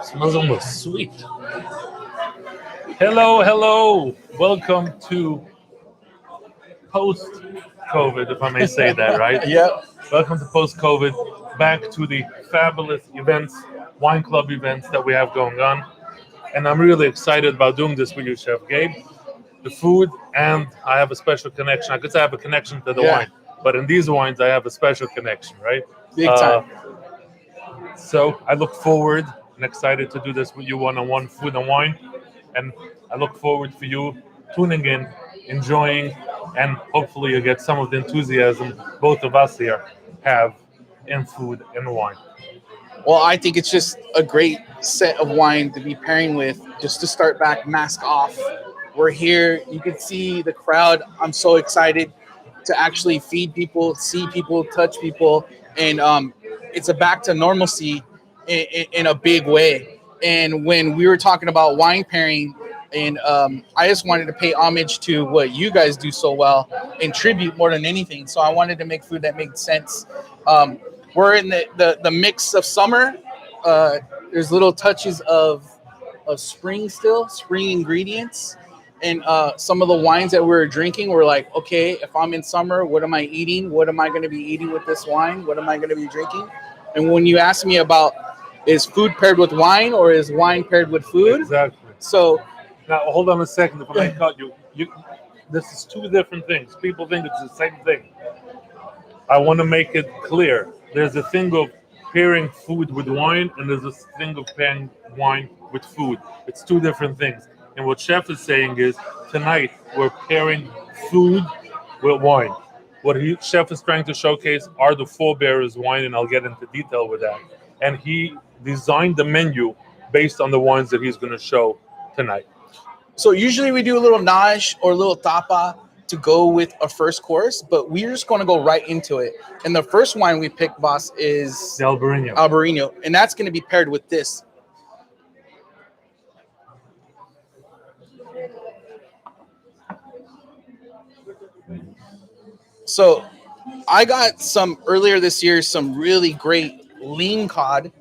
Smells almost sweet. Hello, hello. Welcome to post COVID, if I may say that, right? Yep. Welcome to post COVID. Back to the fabulous events, wine club events that we have going on. And I'm really excited about doing this with you, Chef Gabe. The food, and I have a special connection. I could say I have a connection to the Yeah. wine, but in these wines, I have a special connection, right? Big time. So I look forward and excited to do this with you one-on-one, food and wine. And I look forward for you tuning in, enjoying, and hopefully you get some of the enthusiasm both of us here have in food and wine. Well, I think it's just a great set of wine to be pairing with. Just to start back, mask off. We're here. You can see the crowd. I'm so excited to actually feed people, see people, touch people, and it's a back to normalcy in a big way. And when we were talking about wine pairing, and I just wanted to pay homage to what you guys do so well and tribute more than anything. So I wanted to make food that made sense. Um, we're in the mix of summer. Uh, there's little touches of spring still, spring ingredients. And some of the wines that we were drinking were like, okay, if I'm in summer, what am I eating? What am I going to be eating with this wine? What am I going to be drinking? And when you ask me about is food paired with wine or is wine paired with food? Exactly. So Now, hold on a second. If I may cut you, this is two different things. People think it's the same thing. I want to make it clear. There's a thing of pairing food with wine, and there's a thing of pairing wine with food. It's two different things. And what Chef is saying is tonight we're pairing food with wine. What Chef is trying to showcase are the Forebearers wine, and I'll get into detail with that. And he designed the menu based on the wines that he's going to show tonight. So usually we do a little nage or a little tapa to go with a first course, but we're just going to go right into it. And the first wine we picked, boss, is The Albarino. Albarino, and that's going to be paired with this. So I got some earlier this year, some really great lean cod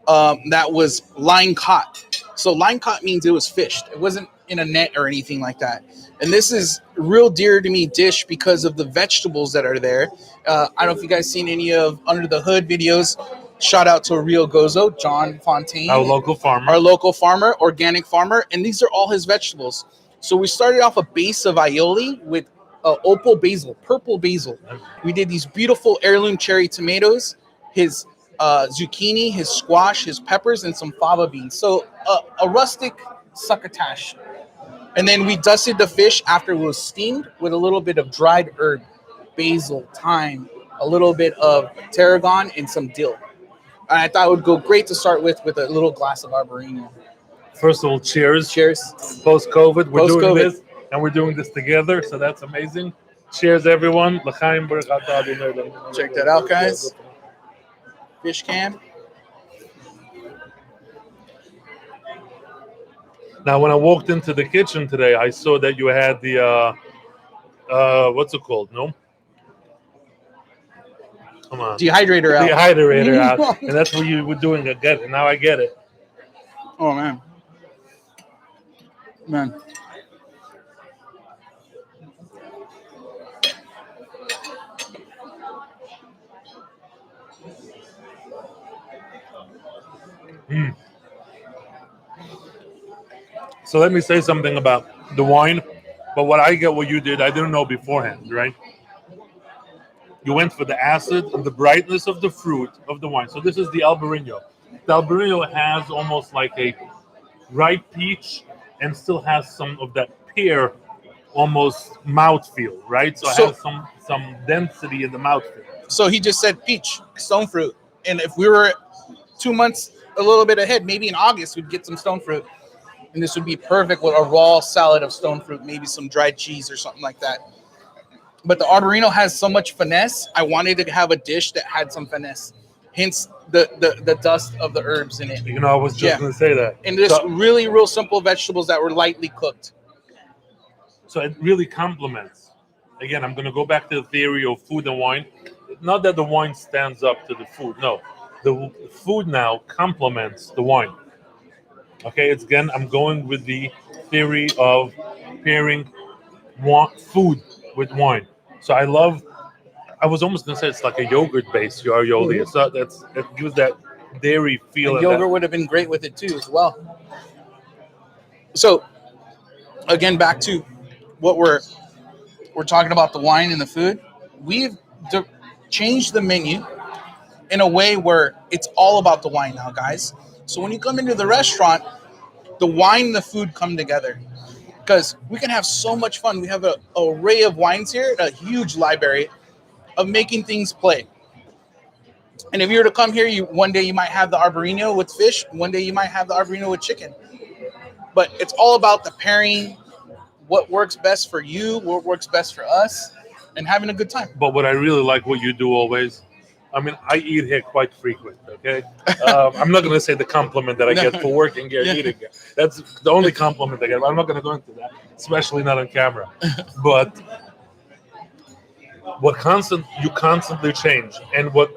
that was line caught. So line caught means it was fished. It wasn't in a net or anything like that. And this is real dear to me dish because of the vegetables that are there. I don't know if you guys seen any of Under the Hood videos. Shout out to Rio Gozo, John Fontaine, Our local farmer. our local farmer, organic farmer, and these are all his vegetables. So we started off a base of aioli with opal basil, purple basil. We did these beautiful heirloom cherry tomatoes, his zucchini, his squash, his peppers, and some fava beans. So a rustic succotash. And then we dusted the fish after it was steamed with a little bit of dried herb, basil, thyme, a little bit of tarragon, and some dill. And I thought it would go great to start with a little glass of Arborino. First of all, cheers. Cheers. Post COVID, we're doing Post-COVID. this, and we're doing this together, so that's amazing. Cheers, everyone. L'chaim berachat Adonai. Check that out, guys. Fish can. Now, when I walked into the kitchen today, I saw that you had the what's it called? No, come on, Dehydrator out. dehydrator out, and that's what you were doing. I get it. Now I get it. Oh, man. Man. So let me say something about the wine. But what I get, what you did, I didn't know beforehand, right? You went for the acid and the brightness of the fruit of the wine. So this is the Albarino. The Albarino has almost like a ripe peach and still has some of that pear, almost mouthfeel, right? So it has some density in the mouthfeel. So he just said peach, stone fruit. And if we were 2 months a little bit ahead, maybe in August, we'd get some stone fruit. And this would be perfect with a raw salad of stone fruit, maybe some dried cheese or something like that. But the Arborino has so much finesse. I wanted to have a dish that had some finesse. Hence the dust of the herbs in it. You know, I was just going to say that. And just really real simple vegetables that were lightly cooked. So it really complements. Again, I'm going to go back to the theory of food and wine. Not that the wine stands up to the food. No. the food now complements the wine. Okay, it's again, I'm going with the theory of pairing food with wine. So I was almost gonna say it's like a yogurt-based aioli. It's not it gives that dairy feel. And And yogurt that, would have been great with it too, as well. So again, back to what we're talking about, the wine and the food. We've changed the menu in a way where it's all about the wine now, guys. So when you come into the restaurant, the wine and the food come together because we can have so much fun. We have an array of wines here, a huge library of making things play. And if you were to come here, one day you might have the Arborino with fish, one day you might have the Arborino with chicken. But it's all about the pairing, what works best for you, what works best for us, and having a good time. but what I really like what you do always. I mean, I eat here quite frequent. Okay, I'm not going to say the compliment that I get for working here and eating here. That's the only compliment I get. I'm not going to go into that, especially not on camera. But you constantly change, and what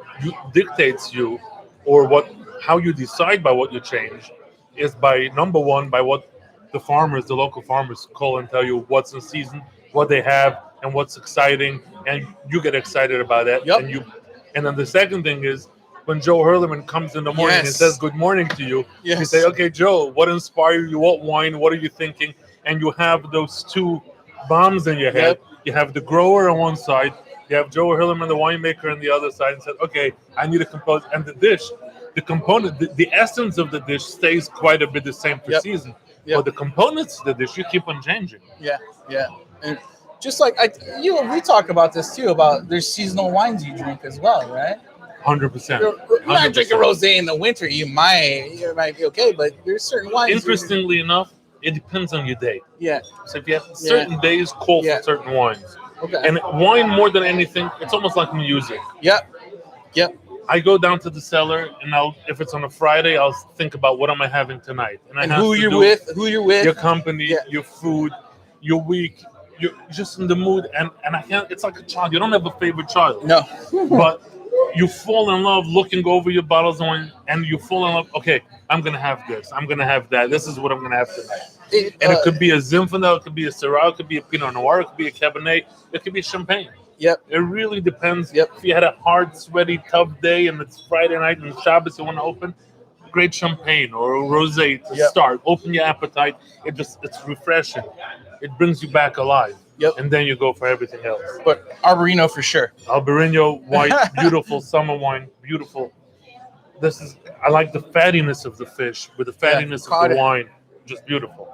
dictates you, or how you decide by what you change, is by number one by what the local farmers call and tell you what's in season, what they have, and what's exciting, and you get excited about that. Yep. And then the second thing is when Joe Hurleman comes in the morning and says good morning to you, you say, okay, Joe, what inspired you? What wine? What are you thinking? And you have those two bombs in your head. Yep. You have the grower on one side. You have Joe Hurleman, the winemaker, on the other side, and said, okay, I need to compose. And the dish, the component, the essence of the dish stays quite a bit the same per season. Yep. But the components of the dish, you keep on changing. Yeah. And just like we talk about this too, about there's seasonal wines you drink as well, right? 100%. You might drink a rosé in the winter, you might be okay, but there's certain wines. Interestingly enough, it depends on your day. Yeah. So if you have certain days call for certain wines. Okay. And wine, more than anything, it's almost like music. Yep. I go down to the cellar, and if it's on a Friday, I'll think about what am I having tonight, and who you're with, your company, your food, your week. You're just in the mood, and I can't. It's like a child. You don't have a favorite child. No, but you fall in love looking over your bottles of wine, and you fall in love. Okay, I'm gonna have this. I'm gonna have that. This is what I'm gonna have tonight. And it could be a Zinfandel, it could be a Syrah, it could be a Pinot Noir, it could be a Cabernet, it could be champagne. Yep. It really depends. Yep. If you had a hard, sweaty, tough day and it's Friday night and Shabbos, you want to open, great champagne or a rosé to start. Open your appetite. It's refreshing. It brings you back alive. Yep. And then you go for everything else. But Arborino for sure. Albarino, white, beautiful summer wine, beautiful. I like the fattiness of the fish with the fattiness of the wine. Just beautiful.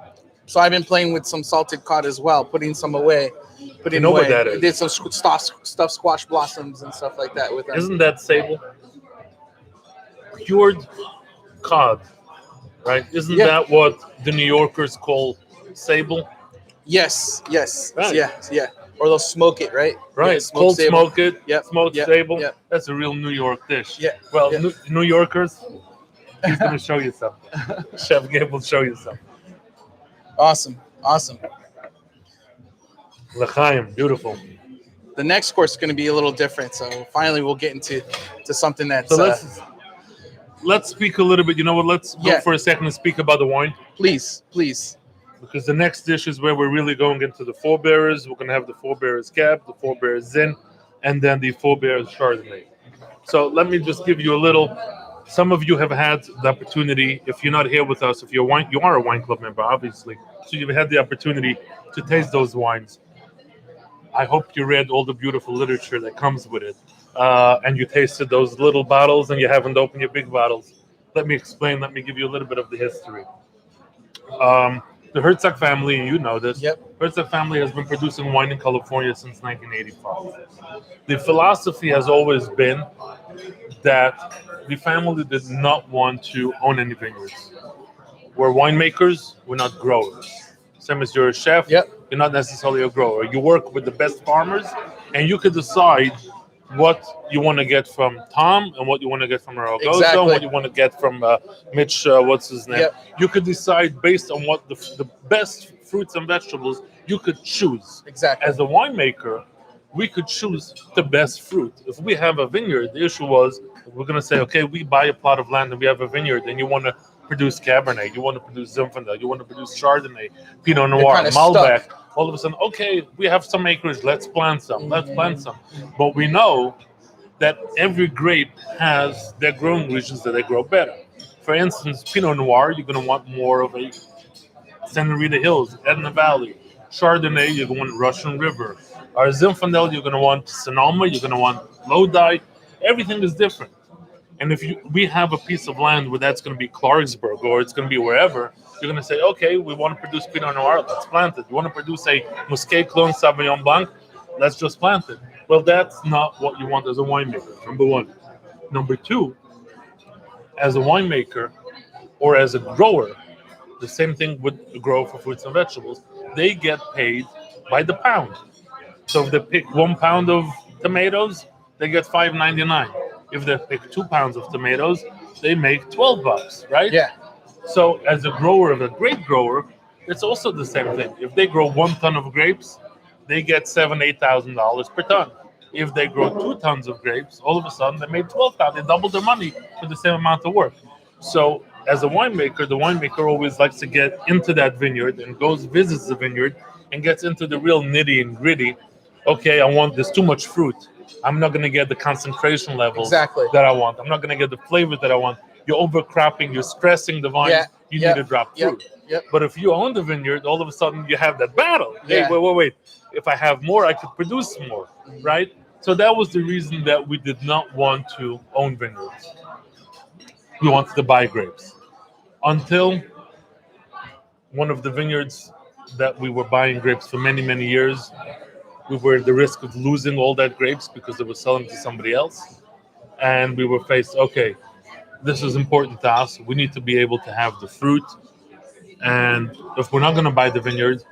So I've been playing with some salted cod as well, putting some away. You know what that is? I did some stuffed squash blossoms and stuff like that with them. Isn't that sable? Cured cod, right? Isn't that what the New Yorkers call sable? Yes. Right. Yeah. Or they'll smoke it, right? Right. Yeah, Smoke it. Yep. Smoked sable. Yep. That's a real New York dish. Yeah. Well, New Yorkers, he's going to show you something. Chef Gabe will show you something. Awesome. L'chaim, beautiful. The next course is going to be a little different. So finally, we'll get into something that's. So let's speak a little bit. You know what? Let's go for a second and speak about the wine. Please. Because the next dish is where we're really going into the Forebearers. We're going to have the Forebearers Cab, the Forebearers Zin, and then the Forebearers Chardonnay. So let me just give you a little. Some of you have had the opportunity, if you're not here with us, you are a wine club member, obviously. So you've had the opportunity to taste those wines. I hope you read all the beautiful literature that comes with it. And you tasted those little bottles and you haven't opened your big bottles. Let me explain. Let me give you a little bit of the history. The Herzog family, you know this. Herzog family has been producing wine in California since 1985. The philosophy has always been that the family did not want to own any vineyards. We're winemakers, we're not growers. Same as you're a chef, you're not necessarily a grower. You work with the best farmers, and you could decide what you want to get from Tom and what you want to get from Ragozo, and what you want to get from Mitch, what's his name. You could decide based on what the best fruits and vegetables you could choose. As a winemaker, we could choose the best fruit. If we have a vineyard, the issue was We're going to say, okay, we buy a plot of land and we have a vineyard, and you want to produce Cabernet, you want to produce Zinfandel, you want to produce Chardonnay, Pinot Noir, kinda Malbec. stuck. All of a sudden, okay, we have some acreage, let's plant some, let's plant some. But we know that every grape has their growing regions that they grow better. For instance, Pinot Noir, you're going to want more of a Santa Rita Hills, Etna Valley. Chardonnay, you're going to want Russian River. Our Zinfandel, you're going to want Sonoma, you're going to want Lodi. Everything is different. And if we have a piece of land where that's going to be Clarksburg or it's going to be wherever, you're going to say, okay, we want to produce Pinot Noir, let's plant it. You want to produce a Muscat Clone Sauvignon Blanc, let's just plant it. Well, that's not what you want as a winemaker, number one. Number two, as a winemaker or as a grower, the same thing with the grower for fruits and vegetables, they get paid by the pound. So if they pick 1 pound of tomatoes, they get $5.99. If they pick 2 pounds of tomatoes, they make $12, right? Yeah. So as a grower, of a grape grower, it's also the same thing. If they grow 1 ton of grapes, they get $7,000-8,000 per ton. If they grow 2 tons of grapes, all of a sudden they made $12,000. They doubled their money for the same amount of work. So as a winemaker, the winemaker always likes to get into that vineyard and goes visits the vineyard and gets into the real nitty and gritty. Okay, there's too much fruit. I'm not going to get the concentration levels that I want. I'm not going to get the flavors that I want. You're overcropping. You're stressing the vines. You need to drop fruit. But if you own the vineyard, all of a sudden you have that battle. Hey, wait. If I have more, I could produce more, right? So that was the reason that we did not want to own vineyards. We wanted to buy grapes. Until one of the vineyards that we were buying grapes for many, many years, we were at the risk of losing all that grapes because they were selling to somebody else. And we were faced, okay, this is important to us. We need to be able to have the fruit. And if we're not going to buy the vineyard,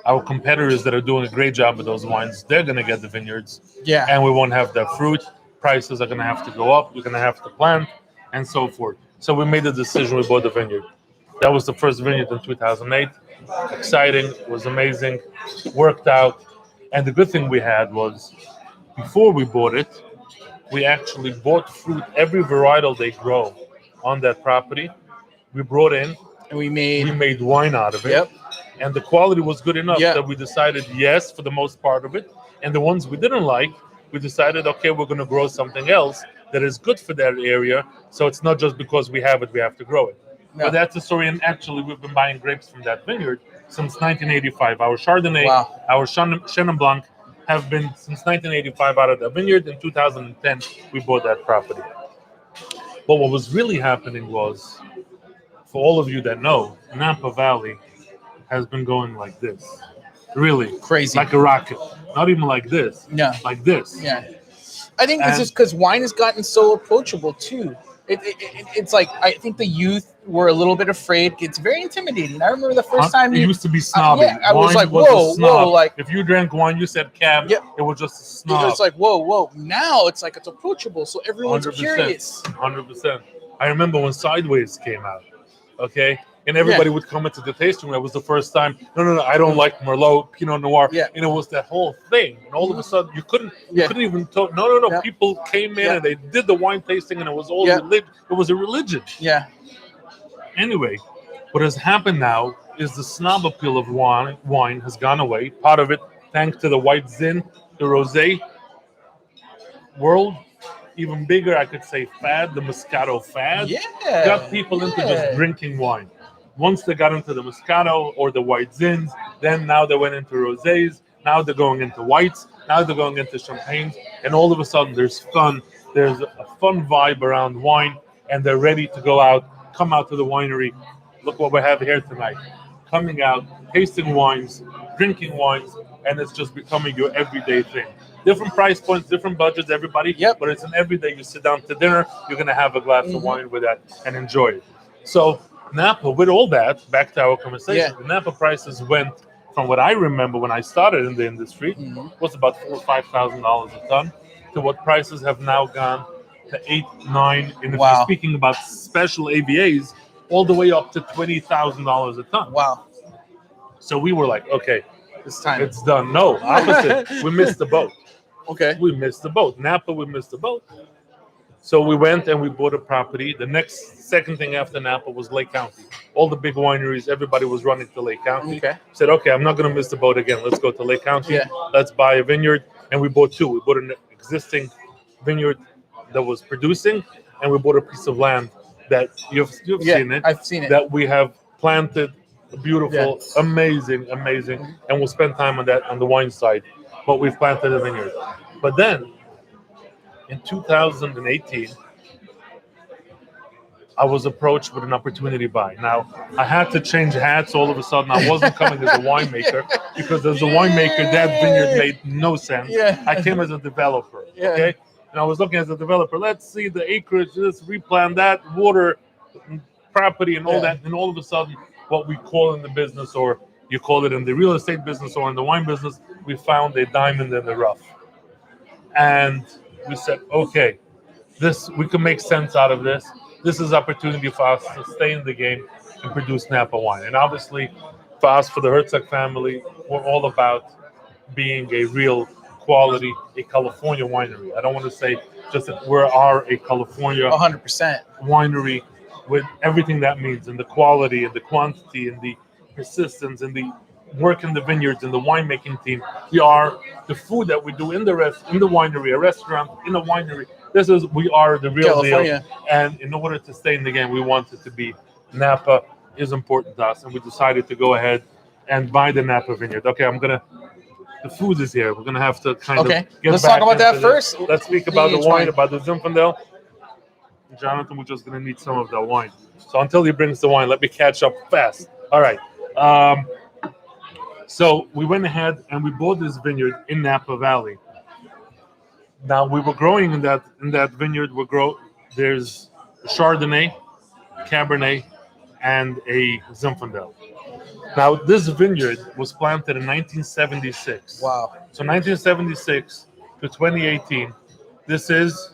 our competitors that are doing a great job with those wines, they're going to get the vineyards. Yeah. And we won't have that fruit. Prices are going to have to go up. We're going to have to plant and so forth. So we made the decision, we bought the vineyard. That was the first vineyard in 2008. Exciting, it was amazing, worked out. And the good thing we had was, before we bought it, we actually bought fruit, every varietal they grow on that property. We brought in, and we made wine out of it. Yep. And the quality was good enough that we decided yes for the most part of it. And the ones we didn't like, we decided, okay, we're going to grow something else that is good for that area. So it's not just because we have it, we have to grow it. No. But that's the story. And actually, we've been buying grapes from that vineyard since 1985. Our Chardonnay, our Chenin Blanc have been since 1985 out of the vineyard. In 2010, we bought that property. But what was really happening was, for all of you that know, Napa Valley has been going like this. Really. Crazy. Like a rocket. Not even like this. Yeah. Like this. Yeah. I think it's just because wine has gotten so approachable, too. It's like, I think the youth were a little bit afraid. It's very intimidating. I remember the first time it used to be snobby. I was like, whoa. Like, if you drank wine, you said cab, it was just a snob. It was like, whoa. Now it's like it's approachable, so everyone's 100%, curious. 100%. I remember when Sideways came out, okay? And everybody would come into the tasting room. That was the first time. No, I don't like Merlot, Pinot Noir. Yeah. And it was that whole thing. And all of a sudden, you couldn't even talk. No. Yeah. People came in and they did the wine tasting, and it was all religion. It was a religion. Yeah. Anyway, what has happened now is the snob appeal of wine has gone away. Part of it, thanks to the white zin, the rosé world. Even bigger, I could say, fad, the Moscato fad. Yeah. Got people into just drinking wine. Once they got into the Moscato or the white zins, then now they went into rosés. Now they're going into whites. Now they're going into champagnes. And all of a sudden, there's fun. There's a fun vibe around wine, and they're ready to come out to the winery. Look what we have here tonight. Coming out, tasting wines, drinking wines, and it's just becoming your everyday thing. Different price points, different budgets, everybody. Yep. But it's an everyday. You sit down to dinner, you're going to have a glass of wine with that and enjoy it. So Napa, with all that, back to our conversation, the Napa prices went from what I remember when I started in the industry, was about $4,000 or $5,000 a ton, to what prices have now gone to $8,000, $9,000, and if you're speaking about special AVAs, all the way up to $20,000 a ton. Wow. So we were like, okay, it's time. It's done. No, opposite. We missed the boat. Okay. We missed the boat. Napa, we missed the boat. So we went and we bought a property. The second thing after Napa was Lake County. All the big wineries, everybody was running to Lake County. Okay. Said, okay, I'm not going to miss the boat again. Let's go to Lake County. Yeah. Let's buy a vineyard. And we bought two. We bought an existing vineyard that was producing, and we bought a piece of land that you've seen it. I've seen it. That we have planted. Beautiful, amazing, and we'll spend time on that on the wine side. But we've planted a vineyard. But then in 2018, I was approached with an opportunity buy. Now, I had to change hats all of a sudden. I wasn't coming as a winemaker because as a winemaker, that vineyard made no sense. Yeah. I came as a developer, Yeah. okay? And I was looking as a developer. Let's see the acreage, this, replan that, water, property, and all that. And all of a sudden, what we call in the business, or you call it in the real estate business or in the wine business, we found a diamond in the rough. And we said, okay, we can make sense out of this. This is opportunity for us to stay in the game and produce Napa wine. And obviously, for us, for the Herzog family, we're all about being a real quality, a California winery. I don't want to say just that we are a California 100%. winery with everything that means, and the quality and the quantity and the persistence and the work in the vineyards and the winemaking team. We are the food that we do in the winery, a restaurant, in a winery. We are the real California deal. And in order to stay in the game, we wanted to be Napa is important to us, and we decided to go ahead and buy the Napa vineyard. Okay, the food is here. We're gonna have to kind of get let's back talk about that into first. Let's speak about the Each wine, wine. about the Zinfandel. Jonathan, we're just gonna need some of that wine. So until he brings the wine, let me catch up fast. All right. So we went ahead and we bought this vineyard in Napa Valley. Now we were growing in that vineyard. There's Chardonnay, Cabernet, and a Zinfandel. Now this vineyard was planted in 1976. Wow. So 1976 to 2018, this is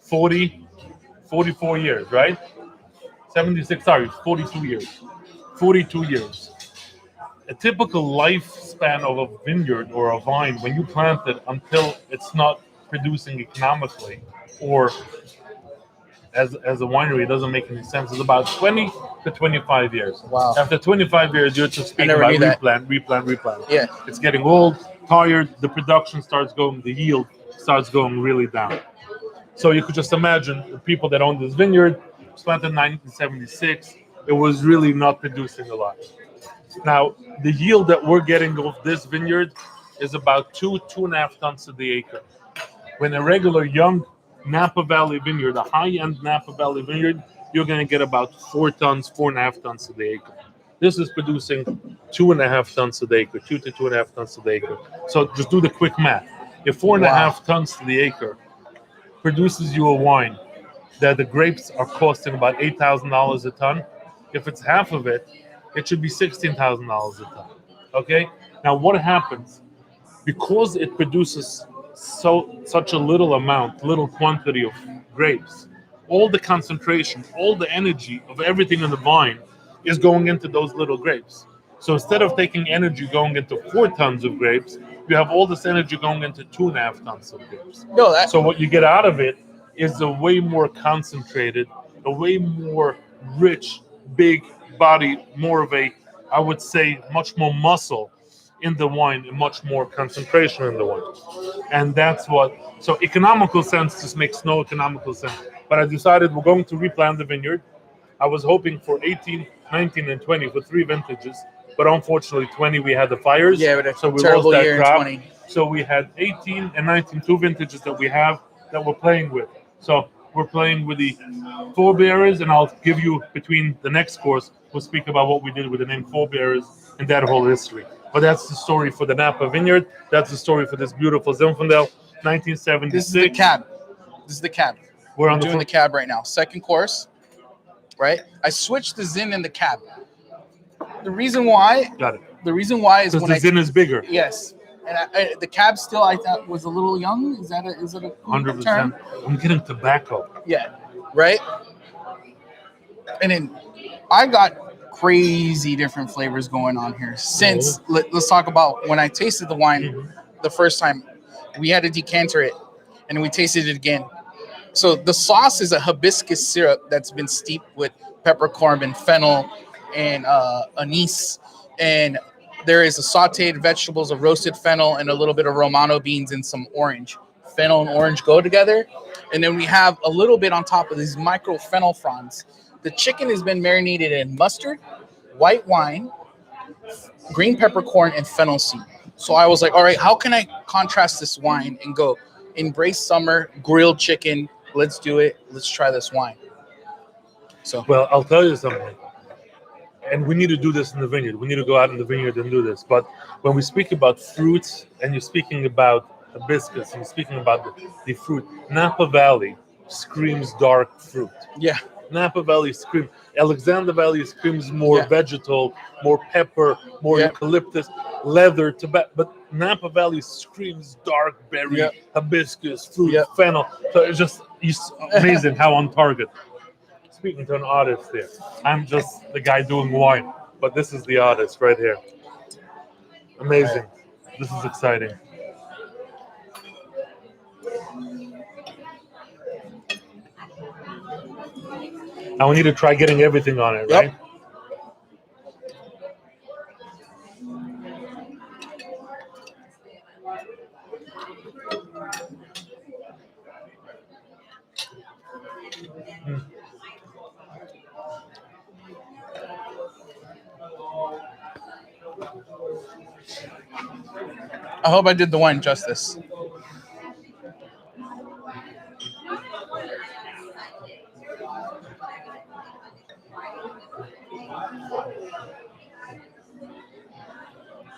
44 years, right? 76, sorry, 42 years. 42 years. A typical lifespan of a vineyard or a vine, when you plant it until it's not producing economically, or as a winery, it doesn't make any sense. It's about 20 to 25 years. Wow. After 25 years, you're just speaking about replant. Yeah. It's getting old, tired, the production starts going, the yield starts going really down. So you could just imagine the people that own this vineyard, planted in 1976, it was really not producing a lot. Now, the yield that we're getting off this vineyard is about 2.5 tons to the acre. When a regular young Napa Valley vineyard, a high-end Napa Valley vineyard, you're going to get about 4.5 tons to the acre. This is producing 2.5 tons to the acre, 2 to 2.5 tons to the acre. So just do the quick math. If 4.5 tons to the acre produces you a wine that the grapes are costing about $8,000 a ton, if it's half of it, it should be $16,000 a ton. Okay? Now what happens? Because it produces such a little quantity of grapes, all the concentration, all the energy of everything in the vine is going into those little grapes. So instead of taking energy going into 4 tons of grapes, you have all this energy going into 2.5 tons of grapes. So what you get out of it is a way more concentrated, a way more rich, big body, more of a, I would say, much more muscle in the wine and much more concentration in the wine. And that's so economical sense just makes no economical sense. But I decided we're going to replant the vineyard. I was hoping for 18, 19, and 20 for 3 vintages. But unfortunately, 20, we had the fires. Yeah, but so we terrible lost that year crop. in 20. So we had 18 and 19, 2 vintages that we have that we're playing with. So we're playing with the Forebearers, and I'll give you, between the next course, we'll speak about what we did with the name Forebearers and that whole history. But that's the story for the Napa Vineyard. That's the story for this beautiful Zinfandel, 1976. This is the cab. We're doing the cab right now. Second course, right? I switched the Zin and the cab. The reason why Got it. The reason why is Because when the Zin is bigger. Yes, and the cab still I thought was a little young. Is it a 100%. term? I'm getting tobacco. Yeah, right. And then I got crazy different flavors going on here. Since let's talk about when I tasted the wine the first time. We had to decanter it, and we tasted it again. So the sauce is a hibiscus syrup that's been steeped with peppercorn and fennel and anise, and there is a sautéed vegetables, a roasted fennel, and a little bit of Romano beans and some orange. Fennel and orange go together, and then we have a little bit on top of these micro fennel fronds. The chicken has been marinated in mustard, white wine, green peppercorn, and fennel seed. So I was like, all right, how can I contrast this wine and go embrace summer, grilled chicken? Let's do it. Let's try this wine. So Well, I'll tell you something. And we need to do this in the vineyard. We need to go out in the vineyard and do this. But when we speak about fruits, and you're speaking about hibiscus, and you're speaking about the fruit, Napa Valley screams dark fruit. yeah, Napa Valley screams. Alexander Valley screams more Yeah. vegetal, more pepper, more Yeah. eucalyptus, leather, tobacco. But Napa Valley screams dark berry, Yeah. hibiscus, fruit, Yeah. fennel. So it's amazing how on target. Speaking to an artist there. I'm just the guy doing wine, but this is the artist right here. Amazing. This is exciting. Now we need to try getting everything on it, Yep. right? I hope I did the wine justice.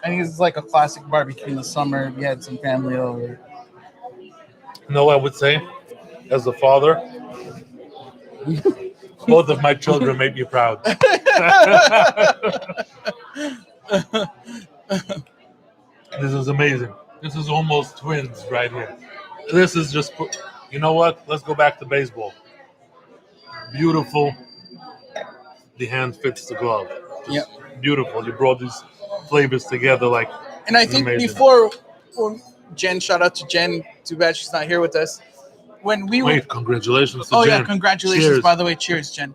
I think it's like a classic barbecue in the summer. We had some family over. No, I would say, as a father, both of my children make me proud. This is amazing. This is almost twins right here. This is just, you know what? Let's go back to baseball. Beautiful. The hand fits the glove. Yep. Beautiful. You brought these flavors together like. And I think amazing. before Jen, shout out to Jen. Too bad she's not here with us. When we Wait, congratulations to oh Jen. yeah, congratulations Cheers. by the way. Cheers, Jen.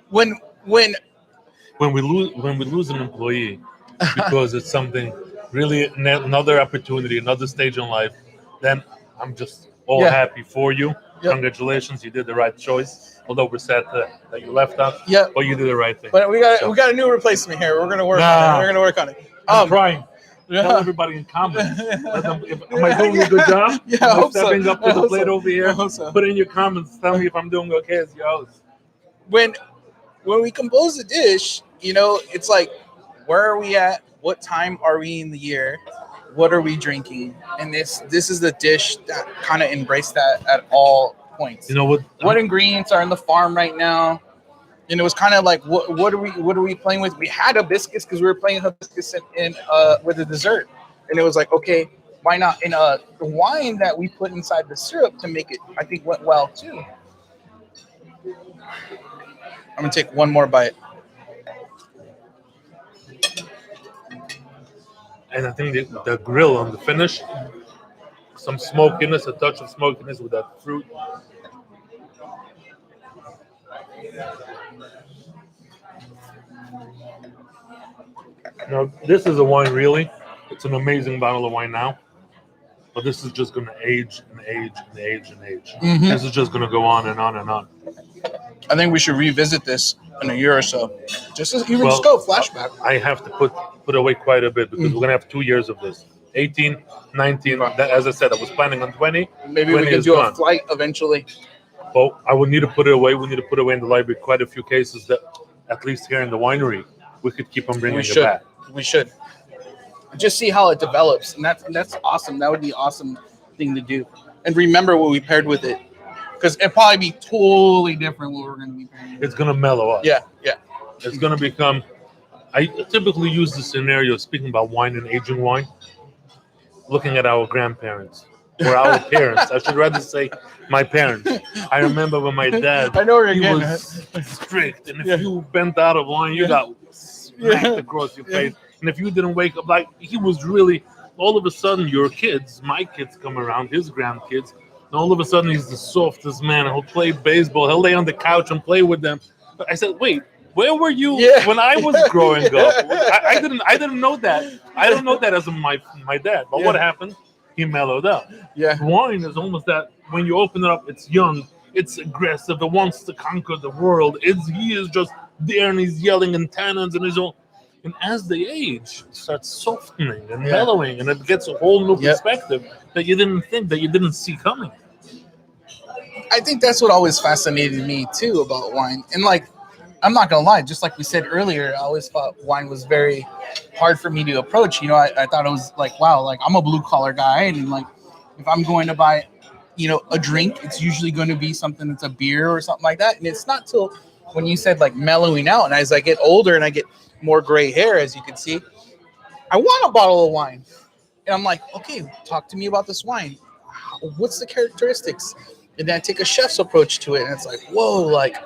When When we lose an employee because it's something really another opportunity, another stage in life, then I'm just all Yeah. happy for you. Yep. Congratulations, you did the right choice. Although we're sad that you left us, Yeah. but you did the right thing. but we got a new replacement here. We're gonna work on Nah. it. We're gonna work on it. I'm trying. yeah. Tell everybody in comments. Let them, am I doing a good job? Yeah, Am I hope so. stepping up I to the hope plate so. over here? I hope so. Put in your comments. Tell me if I'm doing okay as your host. When we compose a dish, it's like, where are we at? What time are we in the year? What are we drinking? And this is the dish that kind of embraced that at all points. You know what? What ingredients are in the farm right now? And it was kind of like, what are we playing with? We had hibiscus because we were playing hibiscus in with a dessert, and it was like, okay, why not? And the wine that we put inside the syrup to make it, I think, went well too. I'm gonna take one more bite. And I think the grill on the finish, some smokiness, a touch of smokiness with that fruit. Now, this is a wine, really. It's an amazing bottle of wine now. But this is just going to age and age and age and age. Mhm. This is just going to go on and on and on. I think we should revisit this in a year or so. Just go flashback. I have to put away quite a bit because we're going to have 2 years of this. 18, 19. As I said, I was planning on 20. Maybe 20 we can is do gone. a flight eventually. Well, I would need to put it away. We need to put away in the library quite a few cases that, at least here in the winery, we could keep on bringing We it should. back. We should. Just see how it develops, and that's awesome. That would be an awesome thing to do. And remember what we paired with it, because it'd probably be totally different what we're going to be pairing. It's going to mellow up. Yeah. It's going to become. I typically use the scenario, speaking about wine and aging wine, looking at our grandparents or our parents. I should rather say my parents. I remember when my dad, I know where he you're was strict, and if Yeah. you bent out of line, you Yeah. got smacked Yeah. across your Yeah. face. And if you didn't wake up, like he was really, all of a sudden, your kids, my kids come around, his grandkids, And all of a sudden, he's the softest man. He'll play baseball. He'll lay on the couch and play with them. But I said, wait, where were you when I was growing up? I didn't know that. I don't know that as my dad. But what happened? He mellowed up. Yeah. Wine is almost that. When you open it up, it's young, it's aggressive, it wants to conquer the world. He is just there and he's yelling in tannins and he's all. And as they age, it starts softening and mellowing, and it gets a whole new perspective that you didn't see coming. I think that's what always fascinated me too about wine. And like, I'm not gonna lie, just like we said earlier, I always thought wine was very hard for me to approach. You know, I thought it was like, wow, like I'm a blue collar guy, and like if I'm going to buy, you know, a drink, it's usually going to be something that's a beer or something like that. And it's not till when you said like mellowing out, and as I get older and I get more gray hair, as you can see, I want a bottle of wine. And I'm like, okay, talk to me about this wine. What's the characteristics? And then I take a chef's approach to it, and it's like, whoa, like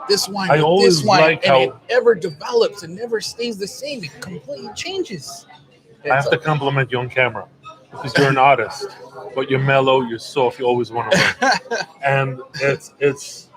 this wine, this wine, like and it ever develops. It never stays the same. It completely changes. I have to compliment you on camera because you're an artist, but you're mellow, you're soft, you always want to learn. And it's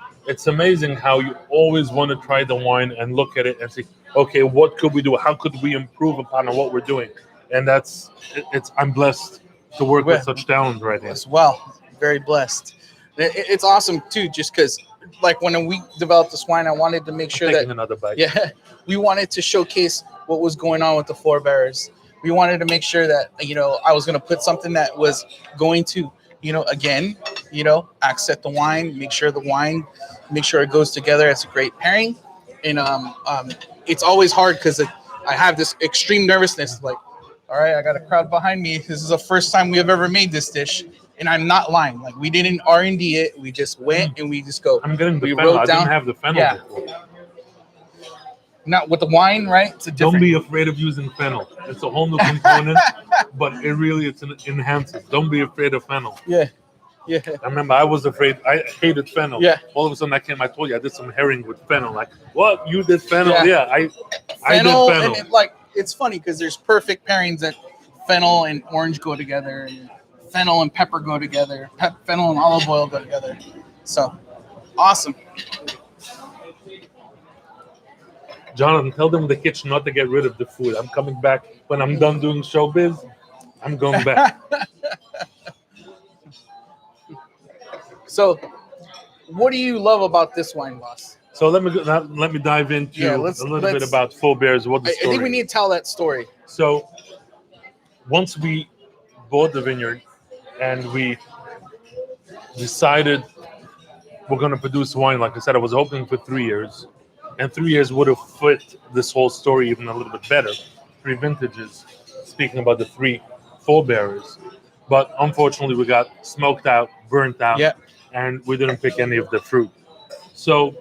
amazing how you always want to try the wine and look at it and say, okay, what could we do? How could we improve upon what we're doing? And I'm blessed to work with such talent right here. As well, very blessed. It's awesome too, just because like when we developed this wine, I wanted to make sure that another bite. Yeah, we wanted to showcase what was going on with the Forebearers. We wanted to make sure that, you know, I was going to put something that was going to, you know, again, you know, accent the wine, make sure it goes together. It's a great pairing. And it's always hard because I have this extreme nervousness. Like, all right, I got a crowd behind me. This is the first time we have ever made this dish. And I'm not lying. Like, we didn't R&D it. We just went and we just go. I'm getting the we fennel. wrote down, I didn't have the fennel before. Not with the wine, right? It's a different. Don't be afraid of using fennel. It's a whole new component, but it enhances. Don't be afraid of fennel. Yeah. I remember I was afraid. I hated fennel. Yeah. All of a sudden I told you I did some herring with fennel. Like, what? You did fennel? Yeah, I did fennel. fennel. And it's funny because there's perfect pairings that fennel and orange go together, and fennel and pepper go together. Fennel and olive oil go together. So, awesome. Jonathan, tell them in the kitchen not to get rid of the food. I'm coming back when I'm done doing showbiz. I'm going back. So, what do you love about this wine, boss? So let me dive into a little bit about Forebearers. What the story? I think we need to tell that story. So, once we bought the vineyard and we decided we're going to produce wine, like I said, I was hoping for 3 years. And 3 years would have fit this whole story even a little bit better. 3 vintages, speaking about the 3 Forebearers. But unfortunately, we got smoked out, burnt out, and we didn't pick any of the fruit. So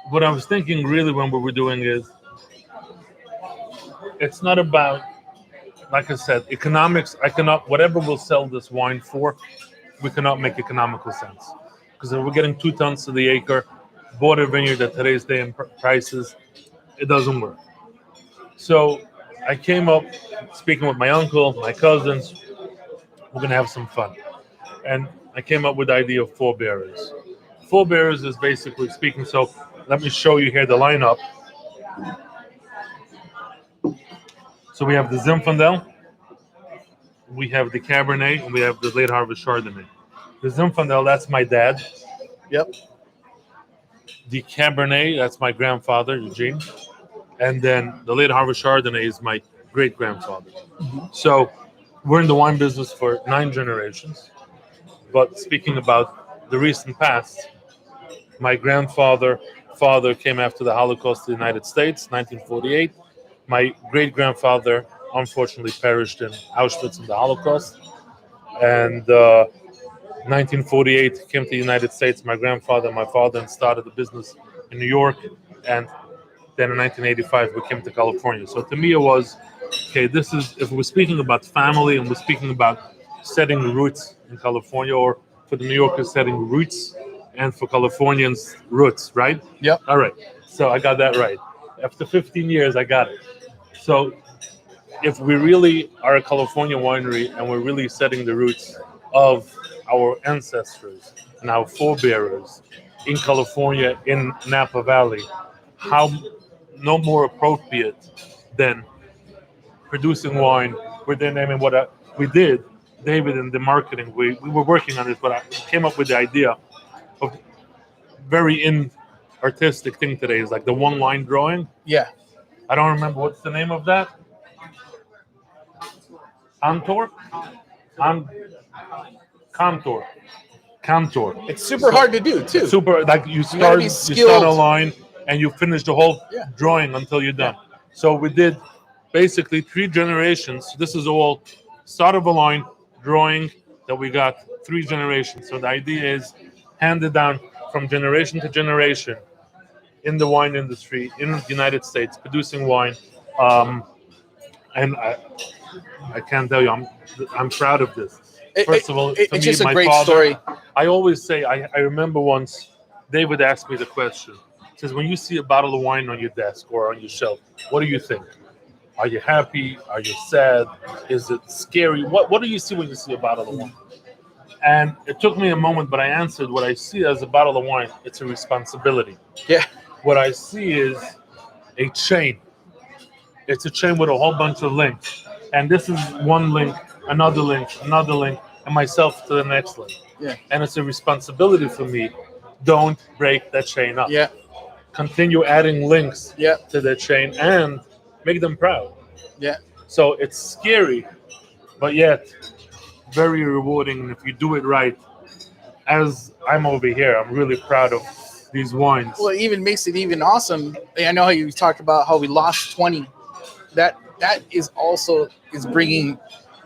what I was thinking really when we were doing is, it's not about, like I said, economics. Whatever we'll sell this wine for, we cannot make economical sense. Because if we're getting 2 tons to the acre, bought a vineyard at today's day and prices, it doesn't work. So I came up speaking with my uncle, my cousins, we're going to have some fun. And I came up with the idea of Forebearers. Forebearers is basically speaking, so let me show you here the lineup. So we have the Zinfandel, we have the Cabernet, and we have the late harvest Chardonnay. The Zinfandel, that's my dad. Yep. The Cabernet, that's my grandfather, Eugene. And then the late harvest Chardonnay is my great-grandfather. Mm-hmm. So we're in the wine business for 9 generations. But speaking about the recent past, my father came after the Holocaust to the United States, 1948. My great-grandfather unfortunately perished in Auschwitz in the Holocaust. And 1948 came to the United States, my grandfather and my father, and started the business in New York. And then in 1985, we came to California. So to me, it was, okay, this is, if we're speaking about family and we're speaking about setting roots in California, or for the New Yorkers, setting roots, and for Californians, roots, right? Yep. All right. So I got that right. After 15 years, I got it. So if we really are a California winery and we're really setting the roots of our ancestors and our forebearers in California, in Napa Valley, how no more appropriate than producing wine with their name. And what we did, David, in the marketing, we were working on this, but I came up with the idea of very artistic thing today is like the one line drawing. Yeah. I don't remember what's the name of that. Contour? Contour. Contour. It's super hard to do too. Super, like you start a line and you finish the whole drawing until you're done. Yeah. So we did basically 3 generations. This is all start of a line drawing that we got 3 generations. So the idea is handed down from generation to generation in the wine industry in the United States, producing wine. And I can't tell you, I'm proud of this. First of all, it's just a great story. I always say, I remember once David asked me the question. He says, when you see a bottle of wine on your desk or on your shelf, what do you think? Are you happy? Are you sad? Is it scary? What do you see when you see a bottle of wine? And it took me a moment, but I answered, what I see as a bottle of wine, it's a responsibility. Yeah. What I see is a chain. It's a chain with a whole bunch of links. And this is one link, another link, and myself to the next link. Yeah. And it's a responsibility for me. Don't break that chain up. Yeah. Continue adding links to that chain and make them proud. Yeah. So it's scary, but yet very rewarding. And if you do it right, as I'm over here, I'm really proud of these wines. Well, it even makes it even awesome. I know how you talked about how we lost 20. That is also bringing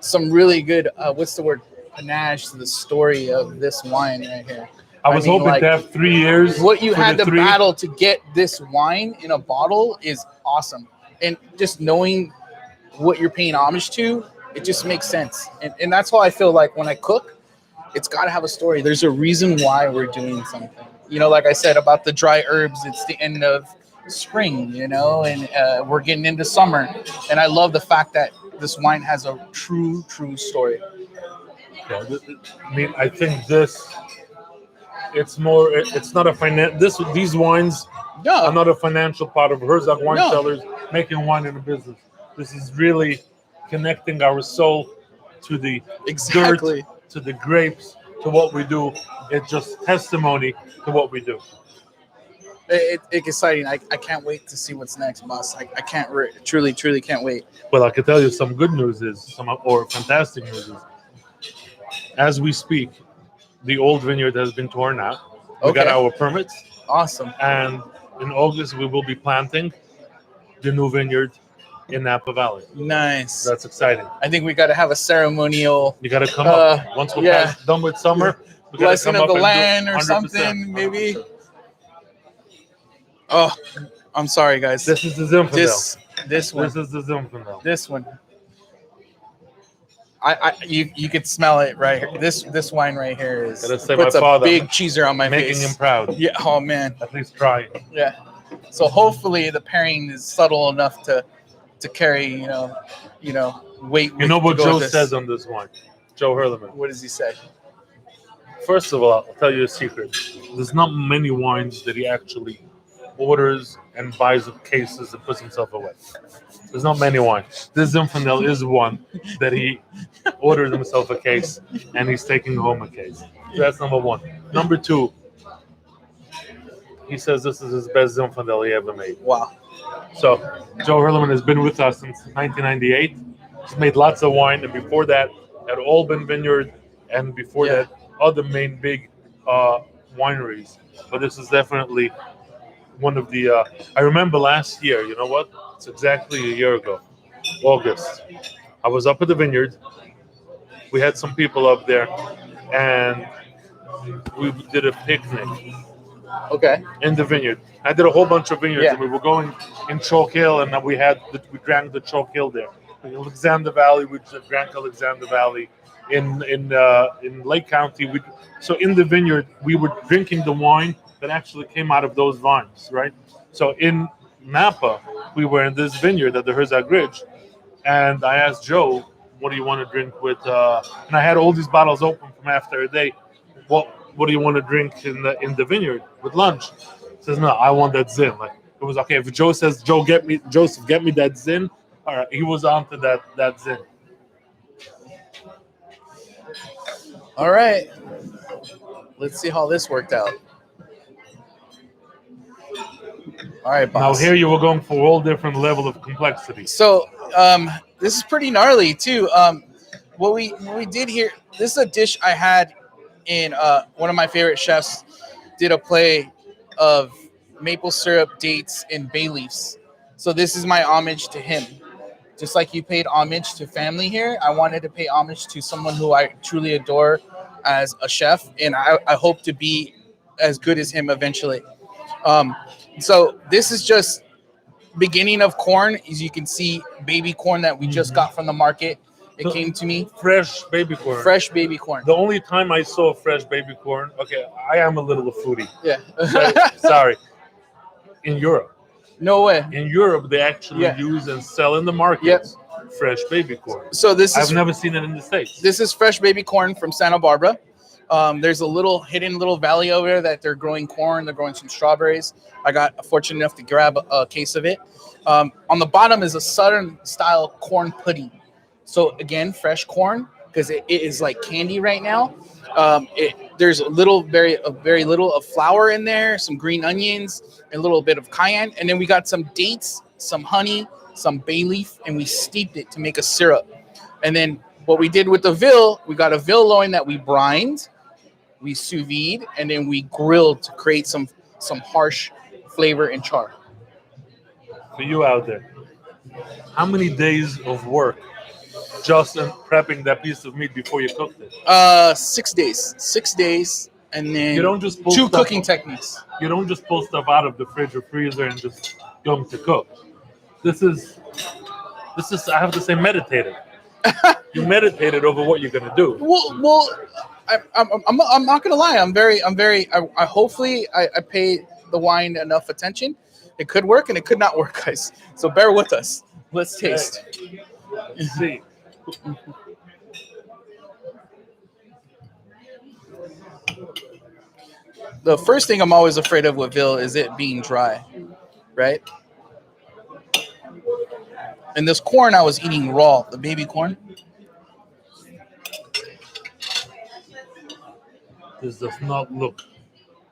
some really good what's the word, panache to the story of this wine right here. I was hoping to have 3 years. What you had to battle to get this wine in a bottle is awesome. And just knowing what you're paying homage to, it just makes sense. And that's how I feel like when I cook, it's got to have a story. There's a reason why we're doing something. You know, like I said about the dry herbs, it's the end of spring, you know, and we're getting into summer. And I love the fact that this wine has a true story. Yeah, I mean, I think it's not a these wines are not a financial part of Herzog Wine Cellars making wine in a business. This is really connecting our soul to the dirt, to the grapes, to what we do. It's just testimony to what we do. It's exciting. I can't wait to see what's next, boss. I can't truly can't wait. Well, I can tell you some good news or fantastic news is, as we speak, the old vineyard has been torn out. We got our permits. Awesome. And in August, we will be planting the new vineyard in Napa Valley. Nice. That's exciting. I think we got to have a ceremonial. You got to come up. Once we're done with summer, we got to come blessing up of the and land or something, maybe. Oh, I'm sorry, guys. This is the Zinfandel. This one. This is the Zinfandel. This one. You could smell it right here. This wine right here puts a big cheeser on my face. Making him proud. Yeah. Oh man. At least try. Yeah. So hopefully the pairing is subtle enough to carry weight. You know what Joe says on this wine? Joe Hurleman. What does he say? First of all, I'll tell you a secret. There's not many wines that he actually orders and buys of cases and puts himself away. There's not many wines. This Zinfandel is one that he orders himself a case and he's taking home a case. So that's number one. Number two, he says this is his best Zinfandel he ever made. Wow. So Joe Hurleman has been with us since 1998. He's made lots of wine, and before that at Albin Vineyard, and before that other main big wineries. But this is definitely one of the I remember last year, you know what? It's exactly a year ago, August. I was up at the vineyard. We had some people up there, and we did a picnic. Okay. In the vineyard. I did a whole bunch of vineyards, and we were going in Chalk Hill, and we drank the Chalk Hill there. In Alexander Valley, we drank Alexander Valley. In Lake County, so in the vineyard, we were drinking the wine that actually came out of those vines, right? So in Napa, we were in this vineyard at the Herzog Ridge, and I asked Joe, what do you want to drink with? And I had all these bottles open from after a day. What do you want to drink in the vineyard with lunch? He says, no, I want that zin. Like it was okay. If Joseph, get me that zin. All right, he was on to that zin. All right. Let's see how this worked out. All right, Now boss. here you were going for all different level of complexity. So this is pretty gnarly too. What we did here. This is a dish I had in one of my favorite chefs did a play of maple syrup, dates, and bay leaves. So this is my homage to him. Just like you paid homage to family here, I wanted to pay homage to someone who I truly adore as a chef, and I hope to be as good as him eventually. So this is just beginning of corn. As you can see, baby corn that we just got from the market. It came to me. Fresh baby corn. Fresh baby corn. The only time I saw fresh baby corn, okay, I am a little foodie. Yeah. Sorry. In Europe. No way. In Europe, they actually use and sell in the markets fresh baby corn. So I've never seen it in the States. This is fresh baby corn from Santa Barbara. There's a hidden little valley over there that they're growing corn. They're growing some strawberries. I got fortunate enough to grab a case of it. On the bottom is a Southern style corn pudding. So again, fresh corn because it is like candy right now. There's very little of flour in there, some green onions, a little bit of cayenne, and then we got some dates, some honey, some bay leaf, and we steeped it to make a syrup. And then what we did with the veal, we got a veal loin that we brined, we sous vide, and then we grilled to create some harsh flavor and char. For you out there, how many days of work just in prepping that piece of meat before you cooked it? 6 days. 6 days, and then you don't just pull two stuff, cooking techniques. You don't just pull stuff out of the fridge or freezer and just go to cook. This is I have to say meditated. You meditated over what you're gonna do. Well, I'm not gonna lie. I hopefully I pay the wine enough attention. It could work and it could not work, guys. So bear with us. Let's taste. Let's see. The first thing I'm always afraid of with veal is it being dry, right? And this corn I was eating raw, the baby corn. This does not look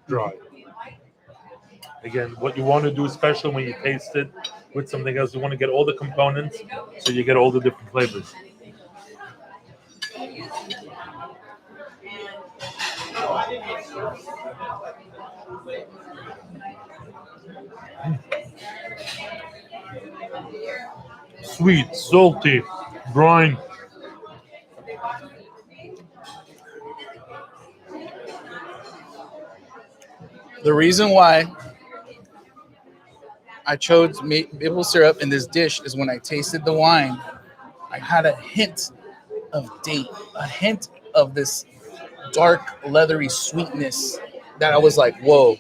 dry. Again, what you want to do, especially when you taste it with something else, you want to get all the components so you get all the different flavors. Sweet, salty, brine. The reason why I chose maple syrup in this dish is when I tasted the wine, I had a hint of date, a hint of this dark, leathery sweetness that I was like, whoa.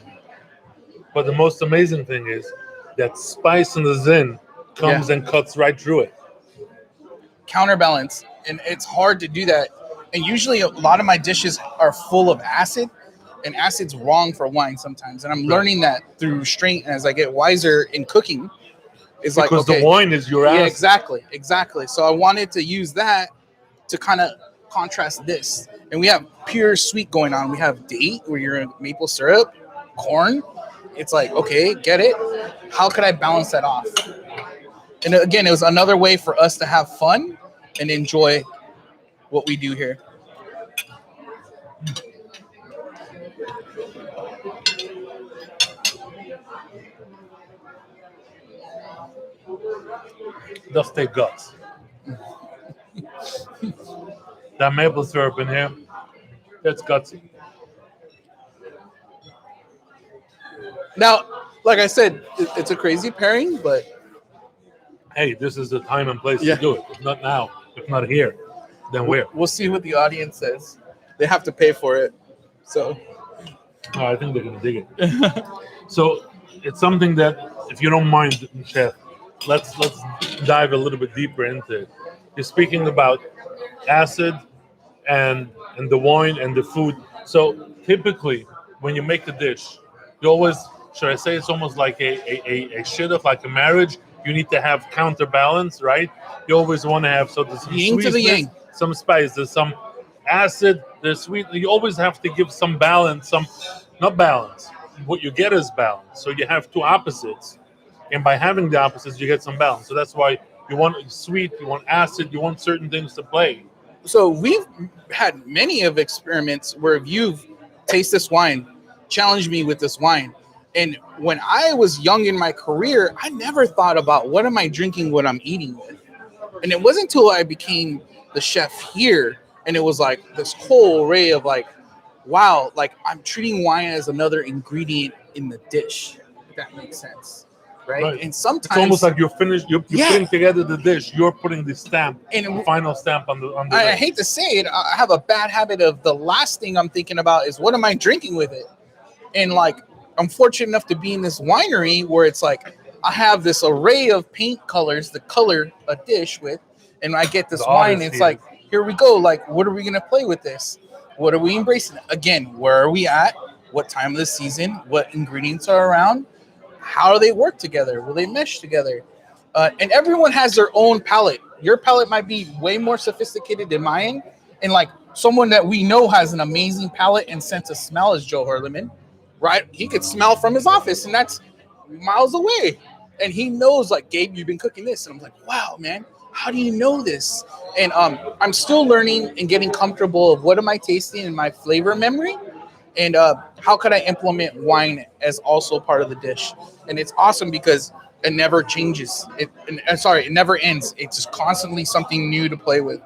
But the most amazing thing is that spice in the zin comes and cuts right through it. Counterbalance. And it's hard to do that. And usually a lot of my dishes are full of acid, and acid's wrong for wine sometimes. And I'm learning that through restraint as I get wiser in cooking. It's because the wine is your acid. Yeah, exactly. So I wanted to use that to kind of contrast this. And we have pure sweet going on. We have date, where you're in maple syrup, corn. It's like, okay, get it. How could I balance that off? And again, it was another way for us to have fun and enjoy what we do here. Does take guts. That maple syrup in here, it's gutsy. Now, like I said, it's a crazy pairing, but hey, this is the time and place to do it. If not now, if not here, then where? We'll see what the audience says. They have to pay for it, so. Oh, I think they're gonna dig it. So it's something that, if you don't mind, Chef, let's dive a little bit deeper into it. You're speaking about acid and the wine and the food. So typically, when you make the dish, you always, should I say, it's almost like a shidduch, like a marriage. You need to have counterbalance, right? You always want to have, so there's some Yin to the sweetness, yang. some spice, there's some acid, there's sweet. You always have to give some balance, some not balance. What you get is balance. So you have two opposites, and by having the opposites, you get some balance. So that's why you want sweet, you want acid, you want certain things to play. So we've had many of experiments where you've tasted this wine, challenged me with this wine. And when I was young in my career, I never thought about what am I drinking, what I'm eating with. And it wasn't until I became the chef here, and it was like this whole array of like, wow, like I'm treating wine as another ingredient in the dish, if that makes sense. Right? And sometimes it's almost like you're finished. You're putting together the dish. You're putting the stamp, and the final stamp on the. I hate to say it, I have a bad habit of the last thing I'm thinking about is what am I drinking with it, and like I'm fortunate enough to be in this winery where it's like I have this array of paint colors to color a dish with, and I get this wine. It's like here we go. Like what are we gonna play with this? What are we embracing? Again, where are we at? What time of the season? What ingredients are around? How do they work together? Will they mesh together? And everyone has their own palate. Your palate might be way more sophisticated than mine. And like someone that we know has an amazing palate and sense of smell is Joe Herliman, right? He could smell from his office and that's miles away. And he knows like, Gabe, you've been cooking this. And I'm like, wow, man, how do you know this? And I'm still learning and getting comfortable of what am I tasting in my flavor memory. And how could I implement wine as also part of the dish? And it's awesome because it never changes. It never ends. It's just constantly something new to play with.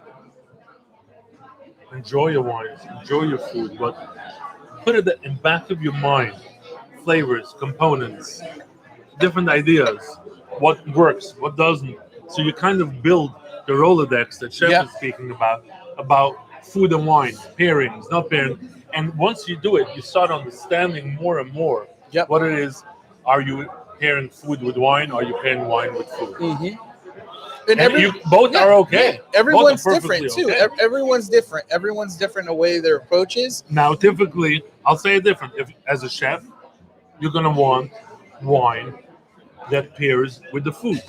Enjoy your wines, enjoy your food, but put it in back of your mind. Flavors, components, different ideas, what works, what doesn't. So you kind of build the Rolodex that Chef is speaking about food and wine, pairings, not pairing. And once you do it, you start understanding more and more what it is. Are you pairing food with wine? Are you pairing wine with food? Mm-hmm. And both are okay. Yeah. Everyone's different too. Okay. Everyone's different. Everyone's different in the way their approach is. Now, typically, I'll say it different. If as a chef, you're gonna want wine that pairs with the food.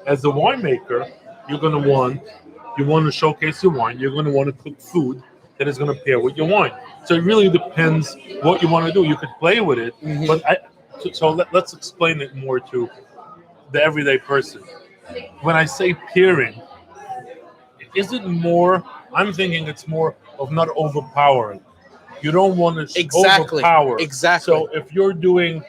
As a winemaker, you want to showcase your wine. You're going to want to cook food that is going to pair with your wine. So it really depends what you want to do. You could play with it, but let's explain it more to the everyday person. When I say pairing, is it more? I'm thinking it's more of not overpowering. You don't want to overpower. Exactly. So if you're doing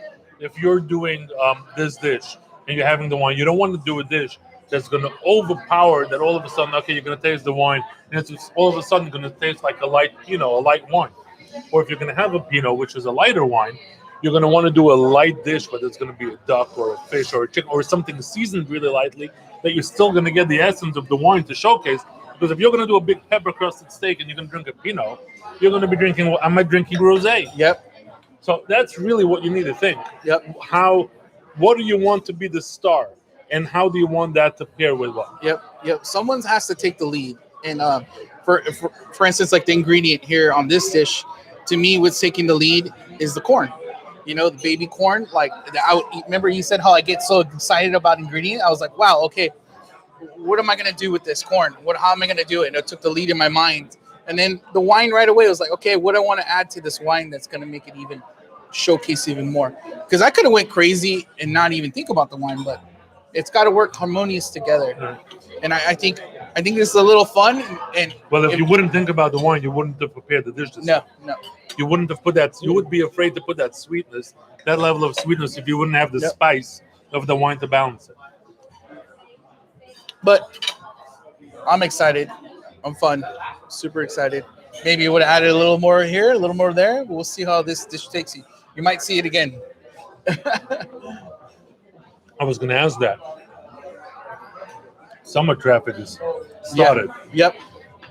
this dish and you're having the wine, you don't want to do a dish that's going to overpower that. All of a sudden, okay, you're going to taste the wine, and it's just all of a sudden going to taste like a light wine. Or if you're going to have a Pinot, which is a lighter wine, you're going to want to do a light dish, whether it's going to be a duck or a fish or a chicken or something seasoned really lightly, that you're still going to get the essence of the wine to showcase. Because if you're going to do a big pepper-crusted steak and you're going to drink a Pinot, you're going to be drinking, am I drinking rosé? Yep. So that's really what you need to think. Yep. What do you want to be the star? And how do you want that to pair with what? Yep. Someone has to take the lead. And for instance, like the ingredient here on this dish, to me, what's taking the lead is the corn. The baby corn. Like, remember you said how I get so excited about ingredient? I was like, wow, okay, what am I going to do with this corn? How am I going to do it? And it took the lead in my mind. And then the wine right away was like, okay, what do I want to add to this wine that's going to make it even showcase even more? Because I could have went crazy and not even think about the wine, but it's got to work harmonious together. Right. And I think this is a little fun. And if you wouldn't think about the wine, you wouldn't have prepared the dish. No. You wouldn't have put that. You would be afraid to put that sweetness, that level of sweetness, if you wouldn't have the spice of the wine to balance it. But I'm excited. I'm fun. Super excited. Maybe you would have added a little more here, a little more there. We'll see how this dish takes you. You might see it again. I was going to ask that. Summer traffic is started. Yep.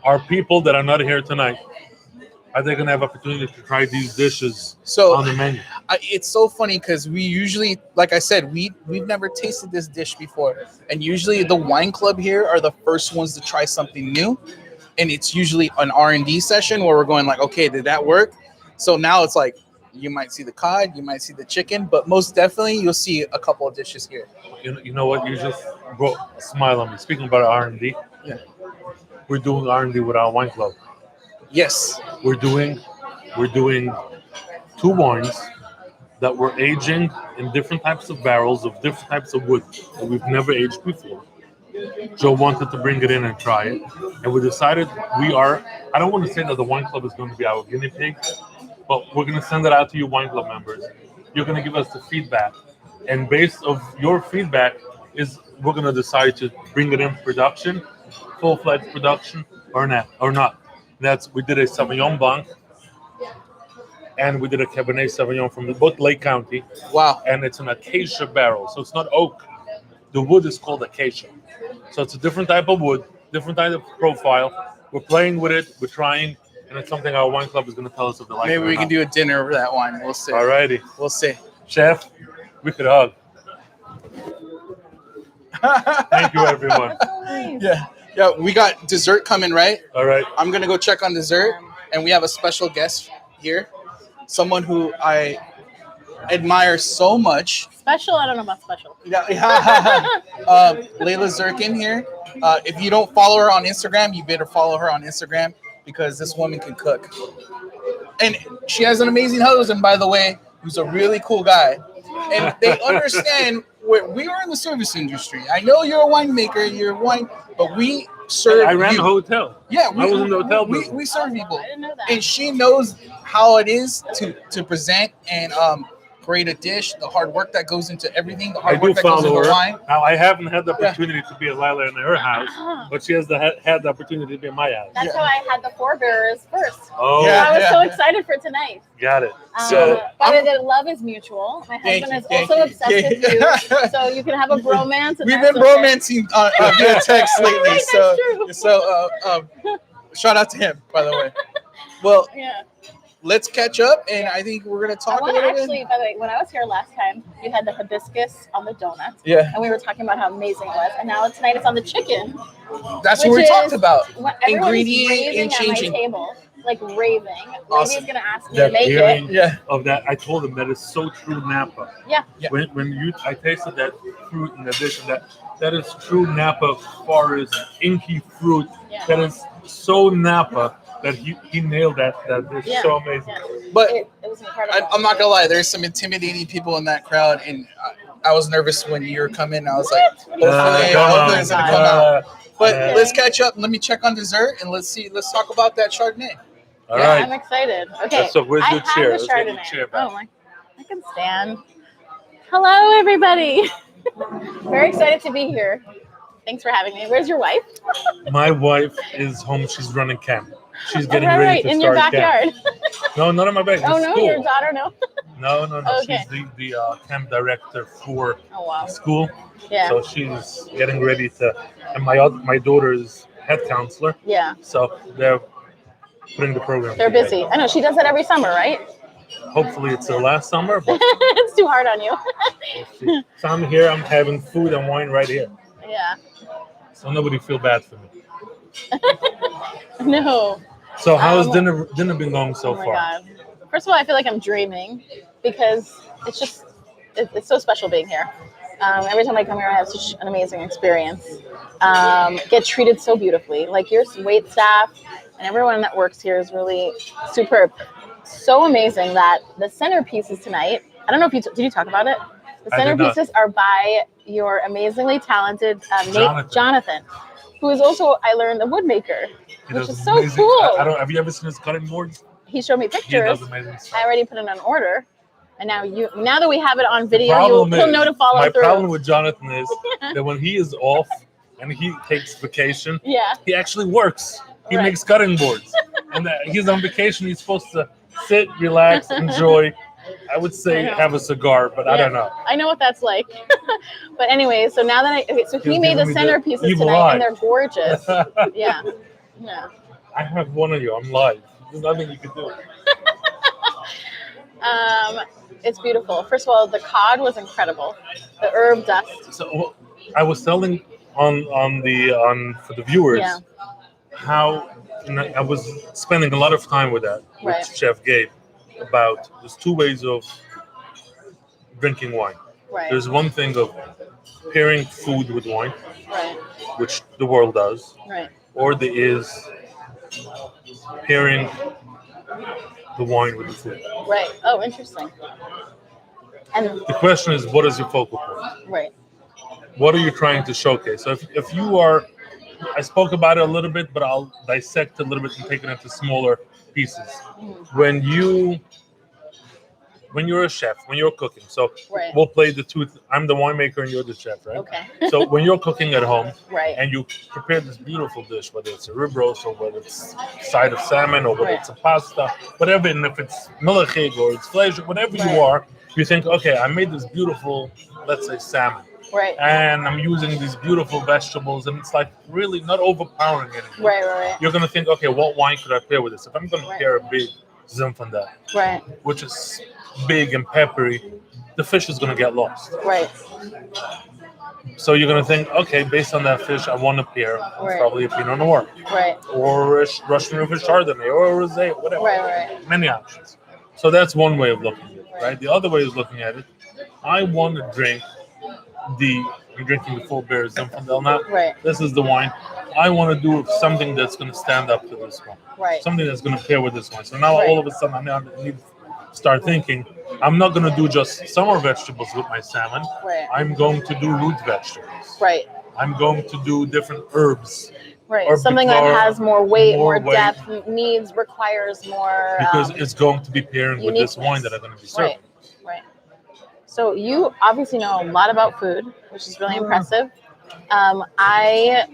Are people that are not here tonight, are they going to have opportunity to try these dishes on the menu? It's so funny because we usually, like I said, we've never tasted this dish before, and usually the wine club here are the first ones to try something new, and it's usually an R&D session where we're going like, okay, did that work? So now it's like you might see the cod, you might see the chicken, but most definitely you'll see a couple of dishes here. You know what? You just brought a smile on me. Speaking about R&D, Yeah. we're doing R&D with our wine club. Yes. We're doing 2 wines that we're aging in different types of barrels of different types of wood that we've never aged before. Joe wanted to bring it in and try it, and we decided I don't want to say that the wine club is going to be our guinea pig, but we're going to send it out to you wine club members. You're going to give us the feedback, and based of your feedback is we're going to decide to bring it in production, full-fledged production, or not. We did a Sauvignon Blanc, and we did a Cabernet Sauvignon from both Lake County. Wow. And it's an acacia barrel, so it's not oak. The wood is called acacia. So it's a different type of wood, different type of profile. We're playing with it, we're trying, and it's something our wine club is going to tell us if they like it. Maybe we can do a dinner over that wine. We'll see. Alrighty. We'll see. Chef, we could hug. Thank you, everyone. Yeah, we got dessert coming, right? All right. I'm going to go check on dessert, and we have a special guest here, someone who I admire so much. Special? I don't know about special. Layla Zirkin here. If you don't follow her on Instagram, you better follow her on Instagram because this woman can cook. And she has an amazing husband, by the way, who's a really cool guy. And they understand we are in the service industry. I know you're a winemaker, but we serve I ran you. a hotel. Yeah, I was in the hotel business. we serve people. I didn't know that. And she knows how it is to present and create a dish, the hard work that goes into everything, the I hard do work that goes follow into her. wine. Now, I haven't had the opportunity to be at Lila in her house, but she has had the opportunity to be in my house. That's how I had the Forebearers first. Oh, Yeah. I was so excited for tonight. got it. So, by the way, the love is mutual. My husband is also obsessed with you, so you can have a bromance. And We've that's been okay. romancing via text lately, Right, so that's true. shout out to him, by the way. Well, Yeah. let's catch up, and I think we're gonna talk a little By the bit. way, when I was here last time, you had the hibiscus on the donut. Yeah, And we were talking about how amazing it was. And now tonight it's on the chicken. that's which what we is talked about. What everyone's Ingredient raving and at changing. my table. Like raving. Awesome. Lady's gonna ask me That to make feeling it. Yeah. of that, I told him that is so true Napa. Yeah. Yeah. When I tasted that fruit in addition, that is true Napa forest, inky fruit. Yeah. That is so Napa that he nailed that dish. Yeah. So amazing. Yeah. But It was incredible. I'm not gonna lie, there's some intimidating people in that crowd, and I was nervous when you were coming. I was like, hopefully it's gonna come out. But let's catch up. Let me check on dessert, and let's talk about that Chardonnay. All Yeah, right. I'm excited. Okay. Let's where's I your have chair? the Let's get your Chardonnay. chair back. Oh my! I can stand. Hello, everybody. Very excited to be here. Thanks for having me. Where's your wife? My wife is home. She's running camp. She's getting right, ready to in start your backyard. camp. No, not in my backyard. Oh It's no, school. your daughter no. No. Okay. She's the camp director for Oh wow. school. Yeah. So she's getting ready to, and my daughter is head counselor. Yeah. So they're putting the program. They're together. busy. I know she does that every summer, right? Hopefully it's her last summer, but It's too hard on you. we'll see. So I'm here. I'm having food and wine right here. Yeah. So nobody feel bad for me. No. So how's dinner been going so Oh my far? god. First of all, I feel like I'm dreaming because it's so special being here. Every time I come here, I have such an amazing experience. Get treated so beautifully. Like your wait staff and everyone that works here is really superb. So amazing that the centerpieces tonight. I don't know if did you talk about it? The I did not. centerpieces are by your amazingly talented Jonathan. Jonathan, who is also, I learned, a woodmaker, He which does is so amazing- cool. I don't. Have you ever seen his cutting boards? He showed me He pictures. does amazing stuff. I already put it on order, and now that we have it on video, Problem you'll is- know to follow My through. problem with Jonathan is that when he is off and he takes vacation, Yeah, he actually works. He Right. makes cutting boards, and he's on vacation. He's supposed to sit, relax, enjoy. I would say I know. have a cigar, but I Yeah. don't know. I know what that's like. But anyway, so now that so he He's made the giving me the centerpieces evil tonight, eye. and they're gorgeous. Yeah, yeah. I have one of you. I'm live. There's nothing you can do. It's beautiful. First of all, the cod was incredible. The herb dust. So I was telling on for the viewers Yeah. how I was spending a lot of time with that with Right. Chef Gabe about there's two ways of drinking wine. Right. There's one thing of pairing food with wine, Right. which the world does, Right. or there is pairing the wine with the food. Right. Oh, interesting. And The question is, what is your focal point? right. What are you trying to showcase? So if you are, I spoke about it a little bit, but I'll dissect a little bit and take it into smaller pieces. When you're a chef, when you're cooking, so Right. we'll play the two. I'm the winemaker and you're the chef, right? Okay. So when you're cooking at home, Right. and you prepare this beautiful dish, whether it's a rib roast or whether it's side of salmon or whether Right. it's a pasta, whatever, and if it's milchig or it's flesh, whatever Right. you are, you think, okay, I made this beautiful, let's say salmon, Right. and I'm using these beautiful vegetables, and it's like really not overpowering anything. Right. You're gonna think, okay, what wine could I pair with this? If I'm gonna Right. pair a big Zinfandel, Right. which is big and peppery, the fish is gonna get lost. Right. So you're gonna think, okay, based on that fish, I want to pair Right. probably a Pinot Noir Right. or a Russian River Chardonnay or a Rosé, whatever. Right. Many options. So that's one way of looking at it, right? The other way of looking at it, I want to drink I'm drinking the Forebearers Zinfandel now. Right. This is the wine. I want to do something that's going to stand up to this one. Right. Something that's going to pair with this one. So now Right. all of a sudden I need to start thinking, I'm not going to do just summer vegetables with my salmon. Right. I'm going to do root vegetables. Right. I'm going to do different herbs Right. Or Something that because has more weight, more more weight. depth, requires more. because it's going to be pairing with this uniqueness. wine that I'm going to be serving. Right. So you obviously know a lot about food, which is really impressive. I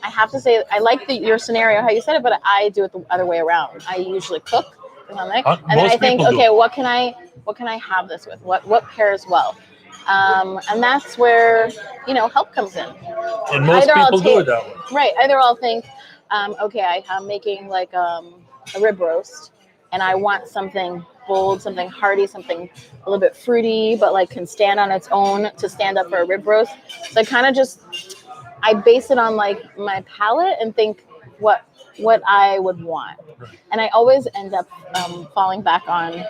have to say I like your scenario how you said it, but I do it the other way around. I usually cook, and then I Most think, people do. okay, what can I have this with? What pairs well? And that's where help comes in. And most Either I'll people do it that way. Right. Either I'll think, okay, I'm making like a rib roast, and I want something bold, something hearty, something a little bit fruity, but like can stand on its own to stand up for a rib roast. So I kind of I base it on like my palate and think what I would want. Right. And I always end up falling back on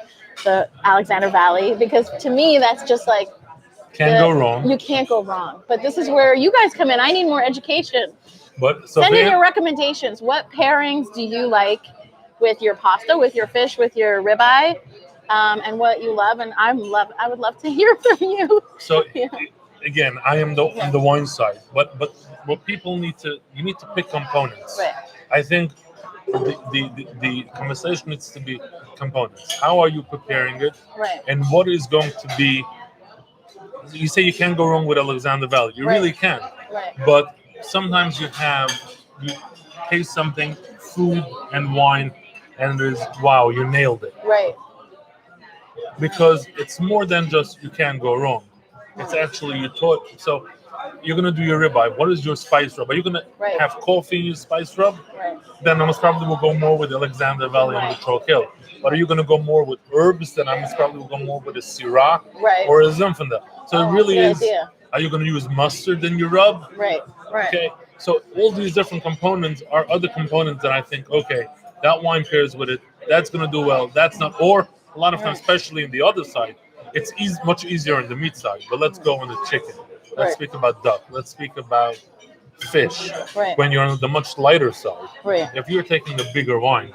the Alexander Valley because to me that's just like Can't go wrong. You can't go wrong. But this is where you guys come in. I need more education. But so Send in your recommendations. What pairings do you like with your pasta, with your fish, with your ribeye, and what you love? And I would love to hear from you. So Yeah. again, I am on the wine side, but what people you need to pick components. Right. I think the conversation needs to be components. How are you preparing it? Right. And what is going to be? You say you can't go wrong with Alexander Valley. You really can. Right. But sometimes you taste something, food and wine, and there's wow, you nailed it. Right. Because it's more than just you can't go wrong. It's actually you taught. So you're gonna do your ribeye. What is your spice rub? Are you gonna Right. have coffee in your spice rub? Right. Then I most probably will go more with Alexander Valley and the Troll Hill. But are you gonna go more with herbs? Then I most probably will go more with a Syrah Right. or a Zinfandel. So it really that's a is. good idea. Are you gonna use mustard in your rub? Right. Right. Okay. So all these different components are other components that I think, okay, that wine pairs with it. That's gonna do well. That's not. Or a lot of times, especially in the other side, it's much easier on the meat side. But let's go on the chicken. Let's Right. speak about duck. Let's speak about fish. Right. When you're on the much lighter side, Right. if you're taking a bigger wine,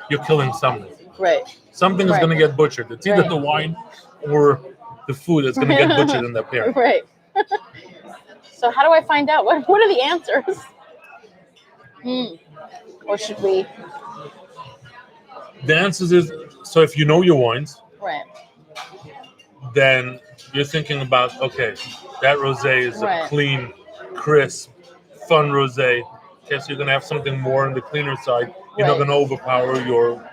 you're killing something. Right. Something is Right. going to get butchered. It's either Right. the wine or the food that's going to get butchered in that pairing. Right. So how do I find out? What are the answers? Or should we? The answer is, so if you know your wines, Right. then you're thinking about, okay, that rosé is a Right. clean, crisp, fun rosé. Okay, so you're going to have something more on the cleaner side. You're not Right. going to overpower your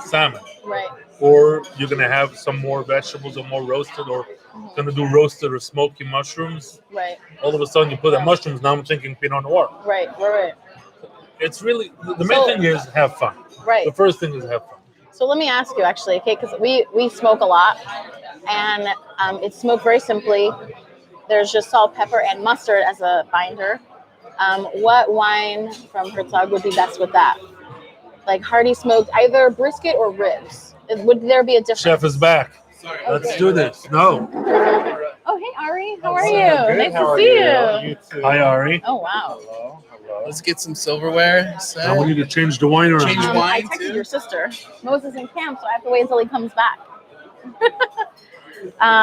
salmon. Right. Or you're going to have some more vegetables or more roasted, or going to do roasted or smoky mushrooms. Right. All of a sudden you put that mushrooms, now I'm thinking Pinot Noir. Right. Right. It's really, the main So- thing is have fun. Right. The first thing is have fun. So let me ask you actually, okay, because we smoke a lot, and it's smoked very simply. There's just salt, pepper, and mustard as a binder. What wine from Herzog would be best with that? Like hearty smoked, either brisket or ribs. Would there be a difference? Chef is back. Sorry. Let's do this. No. Oh, hey Ari, how are Good. you? Nice How to are see you? you. You too. Hi, Ari. Oh wow. Hello. Hello. Let's get some silverware. Now we need to change the wine around. Change here. wine. I texted too? your sister. Moses in camp, so I have to wait until he comes back.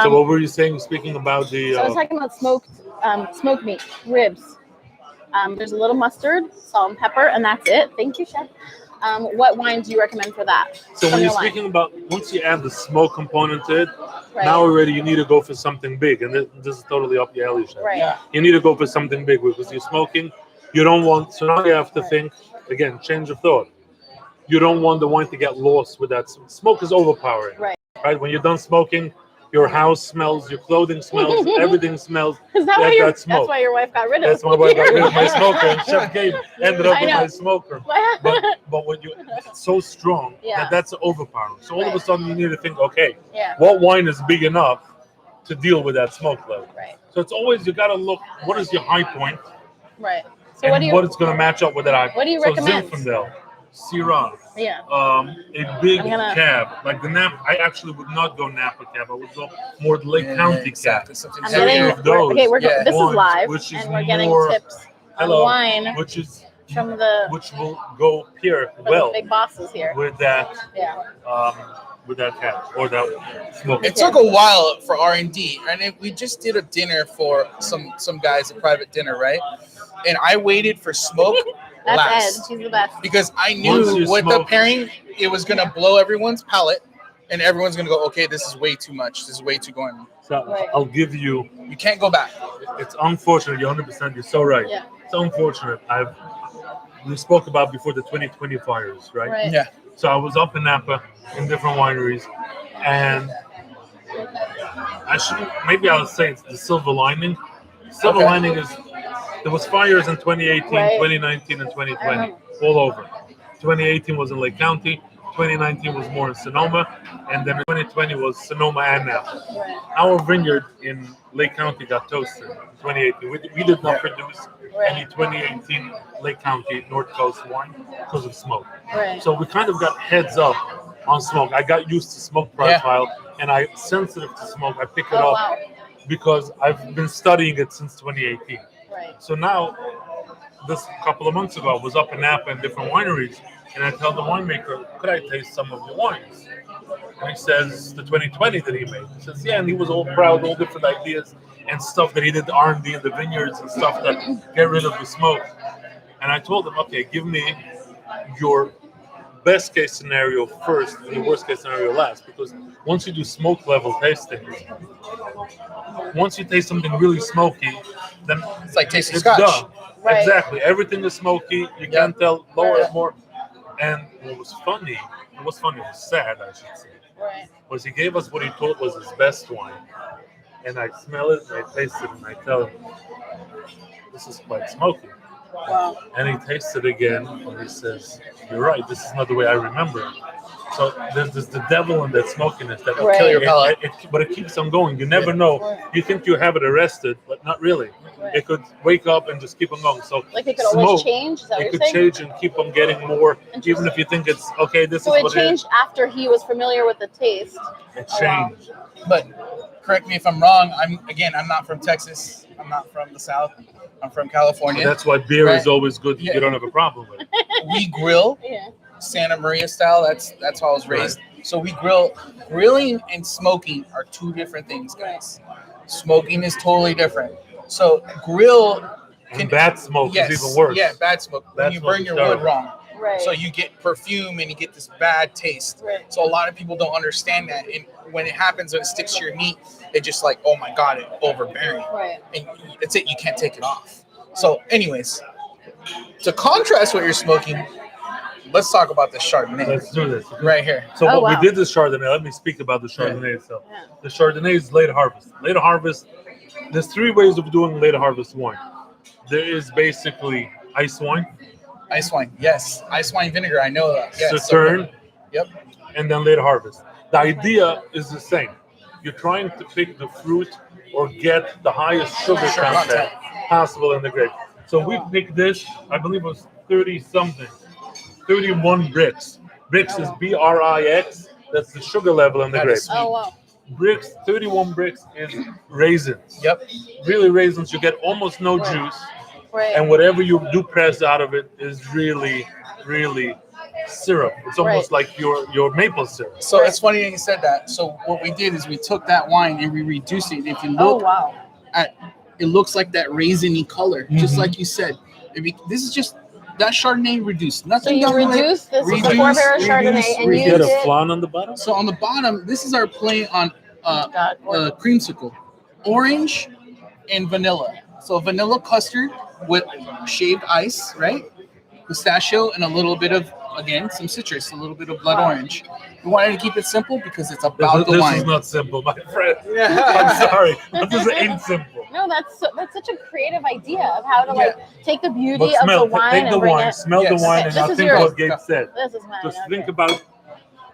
So what were you saying? Speaking about the. So I was talking about smoked meat, ribs. There's a little mustard, salt, and pepper, and that's it. Thank you, chef. What wine do you recommend for that? So From when you're your line? speaking about once you add the smoke component to it, Right. now already you need to go for something big, and this is totally up your alley, chef. Right. Yeah. You need to go for something big because you're smoking. You don't want. So now you have to Right. think again. Change of thought. You don't want the wine to get lost with that. Smoke is overpowering. Right. Right. When you're done smoking, your house smells, your clothing smells, everything smells. Is that why That's smoke. that's why your wife got rid of? That's my wife got rid of my smoker, and Chef Gabe ended up I with know. my smoker. But when you it's so strong Yeah. that's overpowering. So all of a Right. sudden you need to think, okay, Yeah. what wine is big enough to deal with that smoke level? Right. So it's always you got to look what is your high point Right. So and what do you? what it's going to match up with that high. What do you so recommend? Zinfandel, Syrah, Yeah. a big I'm gonna- cab like the Napa. I actually would not go Napa cab. I would go more the Lake County exactly. cab. Something I'm Three getting. of those. Okay, Yeah. this is Ones, live, which is and we're getting more- tips on Hello, wine which is from the which will go here from well the big bosses here. with that Yeah. cab or that smoke. It took a while for R&D, and we just did a dinner for some guys, a private dinner, right? And I waited for smoke That's last Ed. She's the best. because I Once knew you with the smoke- pairing, it was gonna blow everyone's palate, and everyone's gonna go, okay, this is way too much. This is way too going. So Right. I'll give you. You can't go back. It's unfortunate. You're 100%. You're so right. Yeah. It's unfortunate. We spoke about before the 2020 fires, right? Right. Yeah. So I was up in Napa in different wineries, and maybe I'll say it's the silver lining. Silver Okay. lining is there was fires in 2018, Right. 2019, and 2020 remember. all over. 2018 was in Lake County, 2019 was more in Sonoma, and then 2020 was Sonoma and Napa. Right. Our vineyard in Lake County got toasted in 2018. We did not produce any 2018 Lake County North Coast wine because of smoke. Right. So we kind of got heads up on smoke. I got used to smoke profile, and I'm sensitive to smoke. I pick it Oh up wow. because I've been studying it since 2018. Right. So now, this couple of months ago, I was up in Napa in different wineries, and I tell the winemaker, could I taste some of your wines? And he says, the 2020 that he made. He says, yeah, and he was all proud, all different ideas and stuff that he did, R&D in the vineyards and stuff that get rid of the smoke. And I told him, okay, give me your best case scenario first and your worst case scenario last, because once you do smoke level tasting, once you taste something really smoky, then It's like tasting it's scotch. done. Right. Exactly. Everything is smoky. You can't tell lower or more. And what was funny, it was sad, I should say, Right. was he gave us what he thought was his best wine. And I smell it, and I taste it, and I tell him, this is quite smoky. Wow. And he tastes it again, and he says, you're right, this is not the way I remember it. So there's the devil in that smokiness that Right. Kill your palate. but it keeps on going. You never know. Right. You think you have it arrested, but not really. Right. It could wake up and just keep on going. So Like it could always smoke, change. Is that what it you're could saying? change and keep on getting more, even if you think it's okay. This So is it what changed after he was familiar with the taste. it Oh, wow. changed. But correct me if I'm wrong. I'm not from Texas. I'm not from the South. I'm from California. That's why beer is Right. always good. Yeah. You don't have a problem with it. We grill Yeah. Santa Maria style. That's how I was raised. So we grill. Grilling and smoking are two different things, guys. Smoking is totally different. So grill And bad smoke yes, is even worse. yeah, bad smoke. When Bad you smoke burn is your terrible. wood wrong, Right. so you get perfume and you get this bad taste. Right. So a lot of people don't understand that, and when it happens, when it sticks to your meat, it just like, oh my god, it's overbearing, Right. and that's it. You can't take it off. So, anyways, to contrast what you're smoking, let's talk about the Chardonnay Let's do this. right here. So Oh, what wow. we did this Chardonnay, let me speak about the Chardonnay itself. Yeah. The Chardonnay is late harvest. Late harvest, there's three ways of doing late harvest wine. There is basically ice wine, Ice wine, yes. Ice wine vinegar, I know that. Yes. Sauterne, Yep. and then late harvest. The idea is the same. You're trying to pick the fruit or get the highest sugar content possible in the grape. So we picked this, I believe it was 30 something, 31 bricks. Brix is BRIX. That's the sugar level in the grape. Oh wow. Bricks, 31 bricks is raisins. Yep. Really raisins. You get almost no juice. Right. And whatever you do press out of it is really, really syrup. It's almost like your maple syrup. So it's funny that you said that. So what we did is we took that wine and we reduced it. If you look wow. at, it looks like that raisiny color, just like you said. This is just that Chardonnay reduced. So Nothing. you reduced this is the Forebearers Chardonnay and We get used a it. flan on the bottom. So on the bottom, this is our play on God, creamsicle, orange and vanilla. So vanilla custard with shaved ice, right? Pistachio and a little bit of, again, some citrus, a little bit of blood orange. We wanted to keep it simple because it's about the This wine. is not simple, my friend. I'm sorry, but this ain't simple. No, that's such a creative idea of how to like take the beauty But of smell, the wine take the and bring wine, it. smell Yes. the wine, Okay, and this now is think yours. what Gabe said. This is mine. Just okay. think about.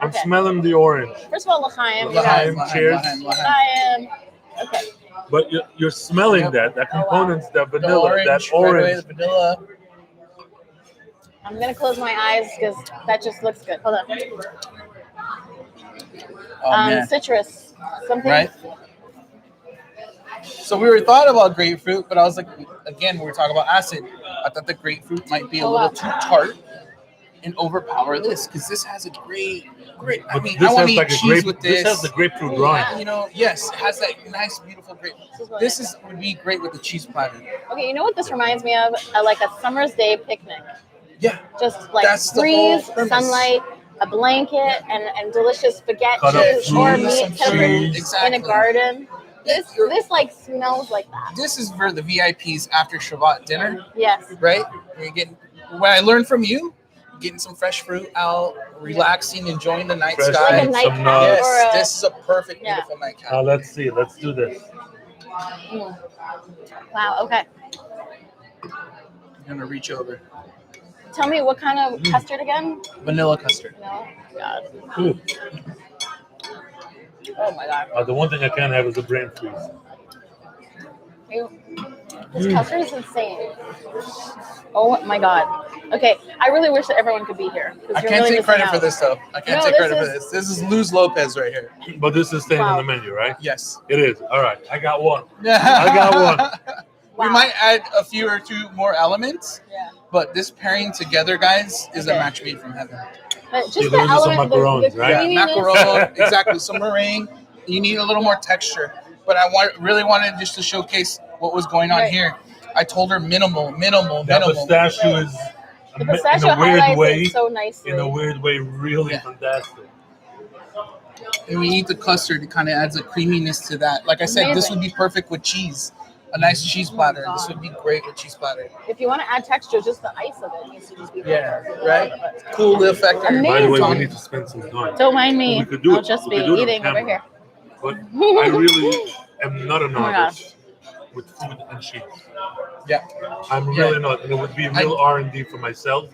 I'm Okay. smelling the orange, First of all, l'chaim. L'chaim. Cheers. L'chaim. Okay. but you're smelling Yep. that components, that The vanilla, orange, that right away, orange. the vanilla. I'm gonna close my eyes because that just looks good. Hold on. Oh, man. Citrus. Something. Right? So we were thought about grapefruit, but I was like, again, we were talking about acid. I thought the grapefruit might be a little too tart and overpower this because this has a great. I But mean, this I want has to eat like a cheese grape. with This this. has the grapefruit rind. You know, yes, it has that nice, beautiful grape. This would be great with the cheese platter. Okay, you know what this reminds me of? Like a summer's day picnic. Yeah, Just like That's the whole breeze, premise. sunlight, a blanket, and delicious spaghetti Cut up or fruit, meat some pepper cheese. Exactly. in a garden. This like smells like that. This is for the VIPs after Shabbat dinner, Yes. right? You're getting what I learned from you, getting some fresh fruit out, relaxing, enjoying the night Fresh sky. Like a fruit, nightcap some nuts. or Yes, a. this is a perfect, Yeah. beautiful nightcap. Let's see. Let's do this. Wow. Okay. I'm gonna reach over. Tell me what kind of custard again? Vanilla custard. No. God. Ooh. Oh my God. The one thing I can't have is a brain freeze. This custard is insane. Oh my God. Okay, I really wish that everyone could be here. 'Cause I you're can't really take credit missing for out. this though. I can't No, take this credit for is- this. This is Luz Lopez right here. But this is staying Wow. on the menu, right? Yes. It is. All right. I got one. I got one. We Wow. might add a few or two more elements, Yeah. but this pairing together, guys, is a Okay. match made from heaven. But just Yeah, the those are some element, the macarons, right? Yeah, creaminess. macaron, exactly. Some meringue. You need a little more texture, but I really wanted just to showcase what was going on Right. here. I told her minimal. That pistachio is, The in pistachio a weird highlights way, it so nicely. in a weird way, really Yeah. fantastic. And we eat the custard. It kind of adds a creaminess to that. Like I said, this Amazing. would be perfect with cheese. A nice cheese platter. God. This would be great with cheese platter. If you want to add texture, just the ice of it needs to just be Yeah, perfect. right? Cool effect. By the way, Amazing. we need to spend some time. Don't mind me. We could do I'll it. just We be could do it on eating over camera. here. But I really am not a Oh my novice with food and cheese. Yeah. I'm really not. And it would be real R&D for myself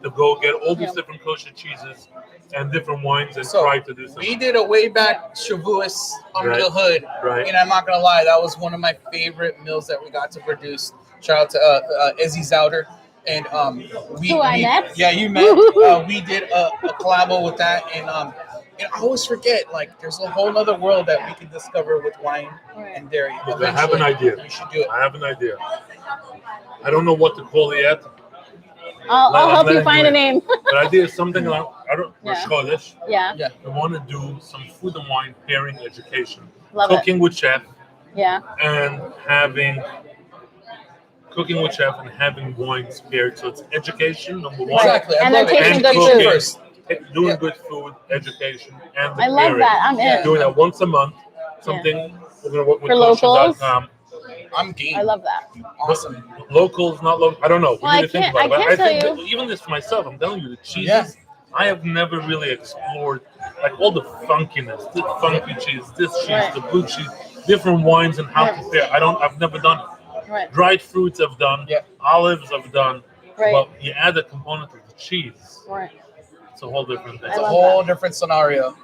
to go get all these Yeah. different kosher cheeses and different wines and So, try to do something. We did a way back Shavuos under Right. the hood. Right. And I'm not going to lie, that was one of my favorite meals that we got to produce. Shout out to Izzy Zouder. And Who I met? Yeah, you met. We did a collabo with that. And I always forget, like, there's a whole other world that we can discover with wine and dairy. But I have an Eventually, idea. We should do it. I have an idea. I don't know what to call it yet. I'll help you letting find you a in. name. But idea is something like Yeah. Chodesh. Yeah, I want to do some food and wine pairing education, love it. cooking with chef, Yeah, and having wines paired. So it's education number one, Exactly. I And love then it. tasting and good cooking, food. First. doing Yeah. good food, education, and the I love pairing. that. I'm in. Doing that once a month. Something we're gonna work with For locals? kosher.com. I'm game. I love that. Awesome. Locals, not local. I don't know. Well, we I need to think can't- about I it. can't But I tell think that even this for myself, I'm telling you, the cheeses. Yeah. I have never really explored like all the funkiness, this funky cheese, this cheese, Right. the blue cheese, different wines and how to pair. I've never done it. Right, Dried fruits I've done, Yeah. olives I've done, right, but you add a component of the cheese. right. It's a whole different thing. It's a love whole that. different scenario.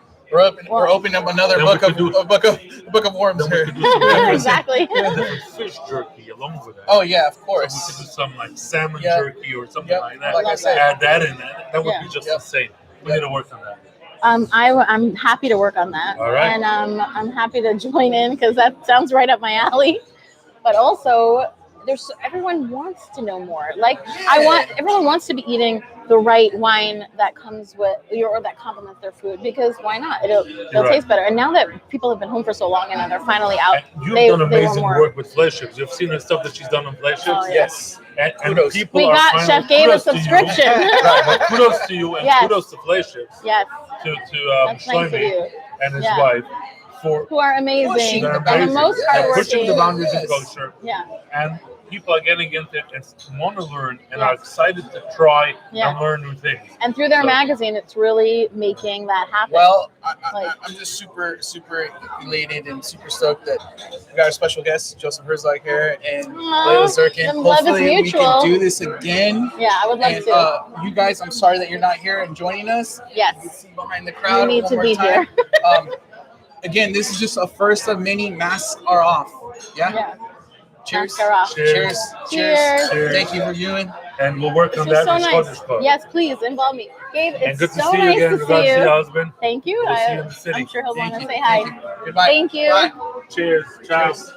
We're opening up another Then book we of could do- book of worms Then we here. could do some different, Exactly. different fish jerky along with that. Oh yeah, of So we course. could do some like salmon Yeah. jerky or something Yep. like that. Like I said. Add that in. That would Yeah. be just Yep. insane. We need to work on that. I'm happy to work on that. All right. And I'm happy to join in because that sounds right up my alley. But also, everyone wants to know more. Like everyone wants to be eating the right wine that comes with or that complements their food, because why not? It'll Right. taste better. And now that people have been home for so long and they're finally out, And you've they done want amazing more. work with flagships. You've seen the stuff that she's done on flagships. Oh, yeah. Yes. And Kudos. people We are got finally- Chef Gabe a kudos to you. subscription. Right, but kudos to you and Yes. kudos to flagships Yes, to that's nice of Shlomi you. and his Yeah. wife for Who are amazing Pushing they're the and amazing. the most Yes. They're pushing the hardworking. boundaries in Yes. kosher, Yeah, and people are getting into it and want to learn and Yes. are excited to try Yeah. and learn new things. and through their So- magazine, it's really making that happen. Well, Like- I'm just super elated and super stoked that we got our special guest Joseph Herzog here and Aw, Layla Zirkin. the love is Hopefully we mutual. can do this again. Yeah, I would love And to. you guys, I'm sorry that you're not here and joining us. You can Yes, see behind the crowd. need one to more be time. Again, this is just a first of many. Masks are off. Yeah. yeah. Cheers. Masks are off. Cheers. Cheers. Cheers. Thank you for viewing. And we'll work This on was that so in nice. Scottish Club. Yes, please involve me, Gabe. And It's good to so see you nice again. to Regards to see your you. husband. Thank you. Good to see you in the city. I'm sure he'll Thank want to you. say hi. Thank you. Goodbye. Thank you. Bye. Cheers. Ciao. Cheers.